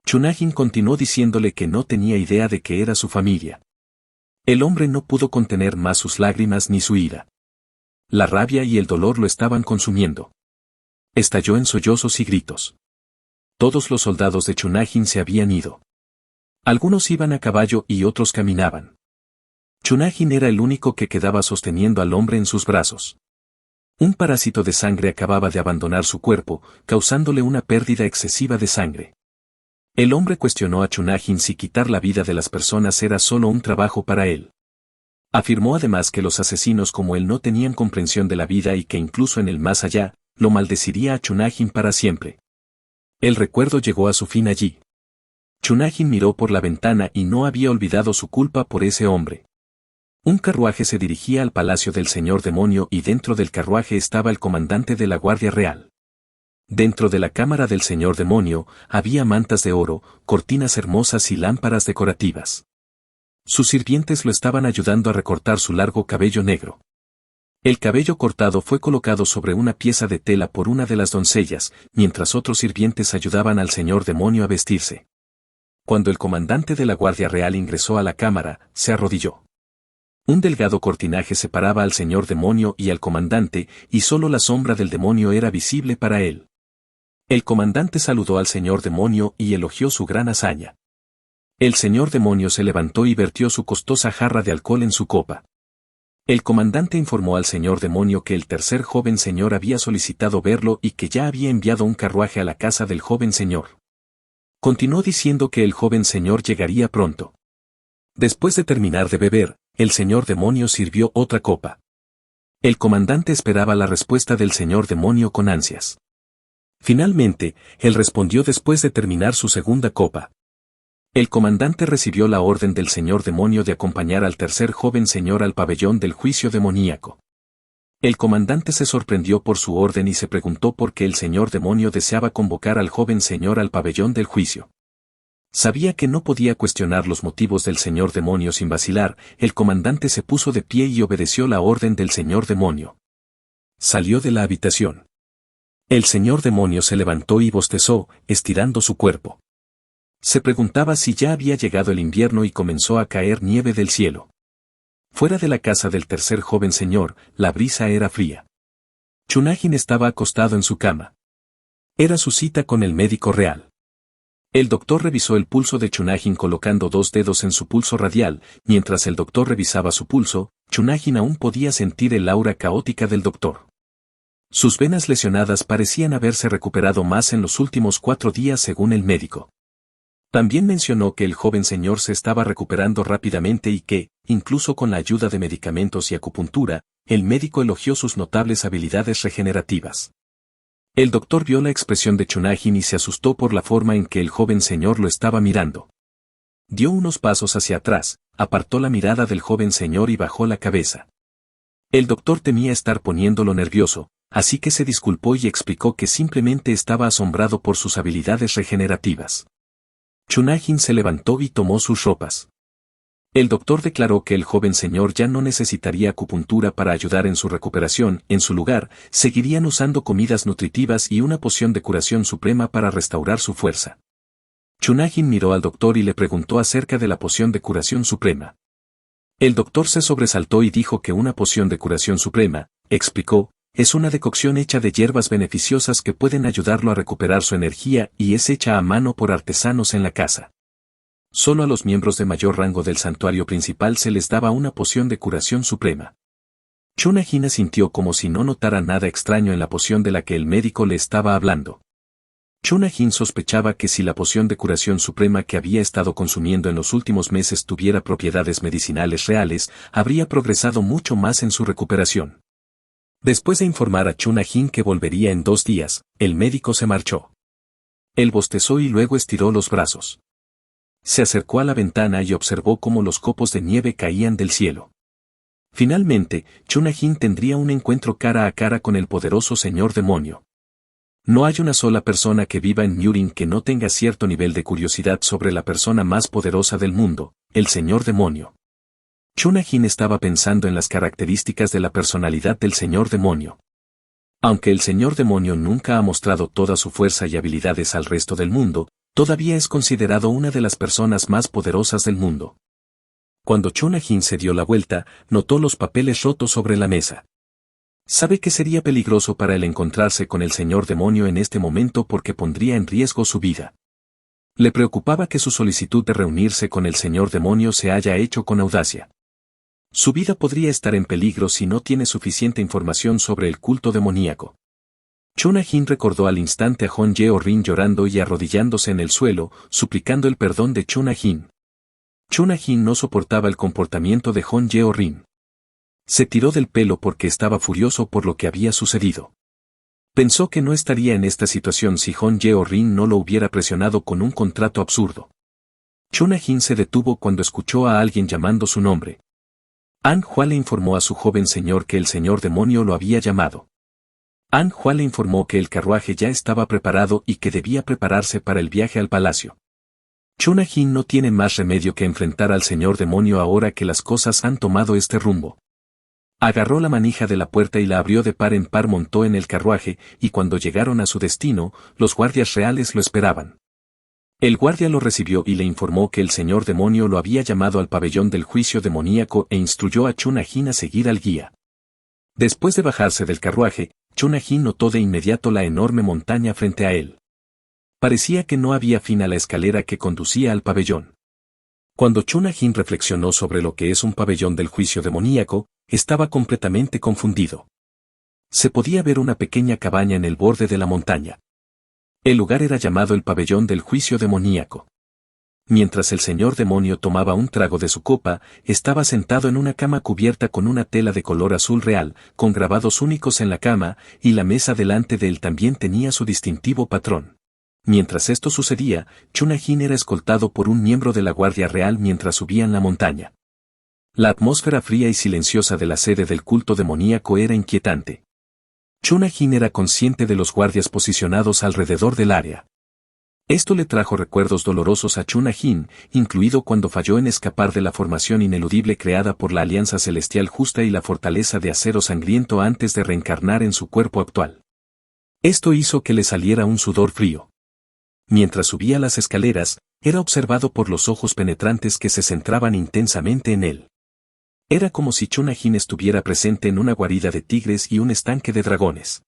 Chunajin continuó diciéndole que no tenía idea de que era su familia. El hombre no pudo contener más sus lágrimas ni su ira. La rabia y el dolor lo estaban consumiendo. Estalló en sollozos y gritos. Todos los soldados de Chunajin se habían ido. Algunos iban a caballo y otros caminaban. Chunajin era el único que quedaba sosteniendo al hombre en sus brazos. Un parásito de sangre acababa de abandonar su cuerpo, causándole una pérdida excesiva de sangre. El hombre cuestionó a Chunajin si quitar la vida de las personas era solo un trabajo para él. Afirmó además que los asesinos como él no tenían comprensión de la vida y que incluso en el más allá, lo maldeciría a Chunajin para siempre. El recuerdo llegó a su fin allí. Chunajin miró por la ventana y no había olvidado su culpa por ese hombre. Un carruaje se dirigía al palacio del señor demonio y dentro del carruaje estaba el comandante de la Guardia Real. Dentro de la cámara del señor demonio había mantas de oro, cortinas hermosas y lámparas decorativas. Sus sirvientes lo estaban ayudando a recortar su largo cabello negro. El cabello cortado fue colocado sobre una pieza de tela por una de las doncellas, mientras otros sirvientes ayudaban al señor demonio a vestirse. Cuando el comandante de la Guardia Real ingresó a la cámara, se arrodilló. Un delgado cortinaje separaba al señor demonio y al comandante, y solo la sombra del demonio era visible para él. El comandante saludó al señor demonio y elogió su gran hazaña. El señor demonio se levantó y vertió su costosa jarra de alcohol en su copa. El comandante informó al señor demonio que el tercer joven señor había solicitado verlo y que ya había enviado un carruaje a la casa del joven señor. Continuó diciendo que el joven señor llegaría pronto. Después de terminar de beber, el señor demonio sirvió otra copa. El comandante esperaba la respuesta del señor demonio con ansias. Finalmente, él respondió después de terminar su segunda copa. El comandante recibió la orden del señor demonio de acompañar al tercer joven señor al pabellón del juicio demoníaco. El comandante se sorprendió por su orden y se preguntó por qué el señor demonio deseaba convocar al joven señor al pabellón del juicio. Sabía que no podía cuestionar los motivos del señor demonio sin vacilar. El comandante se puso de pie y obedeció la orden del señor demonio. Salió de la habitación. El señor demonio se levantó y bostezó, estirando su cuerpo. Se preguntaba si ya había llegado el invierno y comenzó a caer nieve del cielo. Fuera de la casa del tercer joven señor, la brisa era fría. Chunajin estaba acostado en su cama. Era su cita con el médico real. El doctor revisó el pulso de Chunajin colocando 2 dedos en su pulso radial. Mientras el doctor revisaba su pulso, Chunajin aún podía sentir el aura caótica del doctor. Sus venas lesionadas parecían haberse recuperado más en los últimos 4 días según el médico. También mencionó que el joven señor se estaba recuperando rápidamente y que, incluso con la ayuda de medicamentos y acupuntura, el médico elogió sus notables habilidades regenerativas. El doctor vio la expresión de Chunajin y se asustó por la forma en que el joven señor lo estaba mirando. Dio unos pasos hacia atrás, apartó la mirada del joven señor y bajó la cabeza. El doctor temía estar poniéndolo nervioso, así que se disculpó y explicó que simplemente estaba asombrado por sus habilidades regenerativas. Chunajin se levantó y tomó sus ropas. El doctor declaró que el joven señor ya no necesitaría acupuntura para ayudar en su recuperación. En su lugar, seguirían usando comidas nutritivas y una poción de curación suprema para restaurar su fuerza. Chunajin miró al doctor y le preguntó acerca de la poción de curación suprema. El doctor se sobresaltó y dijo que una poción de curación suprema, explicó, Es una decocción hecha de hierbas beneficiosas que pueden ayudarlo a recuperar su energía y es hecha a mano por artesanos en la casa. Solo a los miembros de mayor rango del santuario principal se les daba una poción de curación suprema. Chunajin sintió como si no notara nada extraño en la poción de la que el médico le estaba hablando. Chunajin sospechaba que si la poción de curación suprema que había estado consumiendo en los últimos meses tuviera propiedades medicinales reales, habría progresado mucho más en su recuperación. Después de informar a Chunajin que volvería en 2 días, el médico se marchó. Él bostezó y luego estiró los brazos. Se acercó a la ventana y observó cómo los copos de nieve caían del cielo. Finalmente, Chunajin tendría un encuentro cara a cara con el poderoso señor demonio. No hay una sola persona que viva en Murin que no tenga cierto nivel de curiosidad sobre la persona más poderosa del mundo, el señor demonio. Chunajin estaba pensando en las características de la personalidad del señor demonio. Aunque el señor demonio nunca ha mostrado toda su fuerza y habilidades al resto del mundo, todavía es considerado una de las personas más poderosas del mundo. Cuando Chunajin se dio la vuelta, notó los papeles rotos sobre la mesa. Sabe que sería peligroso para él encontrarse con el señor demonio en este momento porque pondría en riesgo su vida. Le preocupaba que su solicitud de reunirse con el señor demonio se haya hecho con audacia. Su vida podría estar en peligro si no tiene suficiente información sobre el culto demoníaco. Chunajin recordó al instante a Hon Yeo-rin llorando y arrodillándose en el suelo, suplicando el perdón de Chunajin. Chunajin no soportaba el comportamiento de Hon Yeo-rin. Se tiró del pelo porque estaba furioso por lo que había sucedido. Pensó que no estaría en esta situación si Hon Yeo-rin no lo hubiera presionado con un contrato absurdo. Chunajin se detuvo cuando escuchó a alguien llamando su nombre. An Hua le informó a su joven señor que el señor demonio lo había llamado. An Hua le informó que el carruaje ya estaba preparado y que debía prepararse para el viaje al palacio. Chunajin no tiene más remedio que enfrentar al señor demonio ahora que las cosas han tomado este rumbo. Agarró la manija de la puerta y la abrió de par en par, montó en el carruaje, y cuando llegaron a su destino, los guardias reales lo esperaban. El guardia lo recibió y le informó que el señor demonio lo había llamado al pabellón del juicio demoníaco e instruyó a Chunajin a seguir al guía. Después de bajarse del carruaje, Chunajin notó de inmediato la enorme montaña frente a él. Parecía que no había fin a la escalera que conducía al pabellón. Cuando Chunajin reflexionó sobre lo que es un pabellón del juicio demoníaco, estaba completamente confundido. Se podía ver una pequeña cabaña en el borde de la montaña. El lugar era llamado el pabellón del juicio demoníaco. Mientras el señor demonio tomaba un trago de su copa, estaba sentado en una cama cubierta con una tela de color azul real, con grabados únicos en la cama, y la mesa delante de él también tenía su distintivo patrón. Mientras esto sucedía, Chunajin era escoltado por un miembro de la Guardia Real mientras subían la montaña. La atmósfera fría y silenciosa de la sede del culto demoníaco era inquietante. Chunajin era consciente de los guardias posicionados alrededor del área. Esto le trajo recuerdos dolorosos a Chunajin, incluido cuando falló en escapar de la formación ineludible creada por la Alianza Celestial Justa y la fortaleza de acero sangriento antes de reencarnar en su cuerpo actual. Esto hizo que le saliera un sudor frío. Mientras subía las escaleras, era observado por los ojos penetrantes que se centraban intensamente en él. Era como si Chunajin estuviera presente en una guarida de tigres y un estanque de dragones.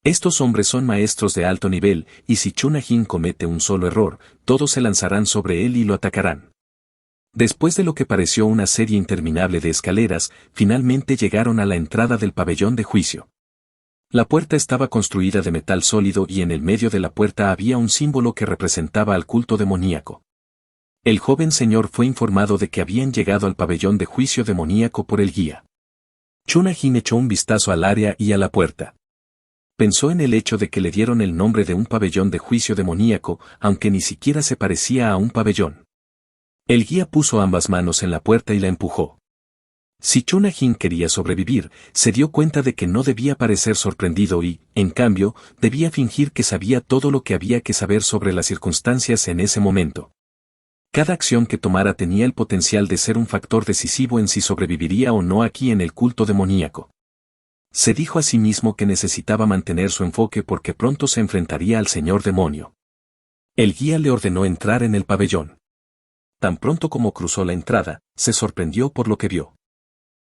Estos hombres son maestros de alto nivel, y si Chunajin comete un solo error, todos se lanzarán sobre él y lo atacarán. Después de lo que pareció una serie interminable de escaleras, finalmente llegaron a la entrada del pabellón de juicio. La puerta estaba construida de metal sólido y en el medio de la puerta había un símbolo que representaba al culto demoníaco. El joven señor fue informado de que habían llegado al pabellón de juicio demoníaco por el guía. Chunajin echó un vistazo al área y a la puerta. Pensó en el hecho de que le dieron el nombre de un pabellón de juicio demoníaco, aunque ni siquiera se parecía a un pabellón. El guía puso ambas manos en la puerta y la empujó. Si Chunajin quería sobrevivir, se dio cuenta de que no debía parecer sorprendido y, en cambio, debía fingir que sabía todo lo que había que saber sobre las circunstancias en ese momento. Cada acción que tomara tenía el potencial de ser un factor decisivo en si sobreviviría o no aquí en el culto demoníaco. Se dijo a sí mismo que necesitaba mantener su enfoque porque pronto se enfrentaría al señor demonio. El guía le ordenó entrar en el pabellón. Tan pronto como cruzó la entrada, se sorprendió por lo que vio.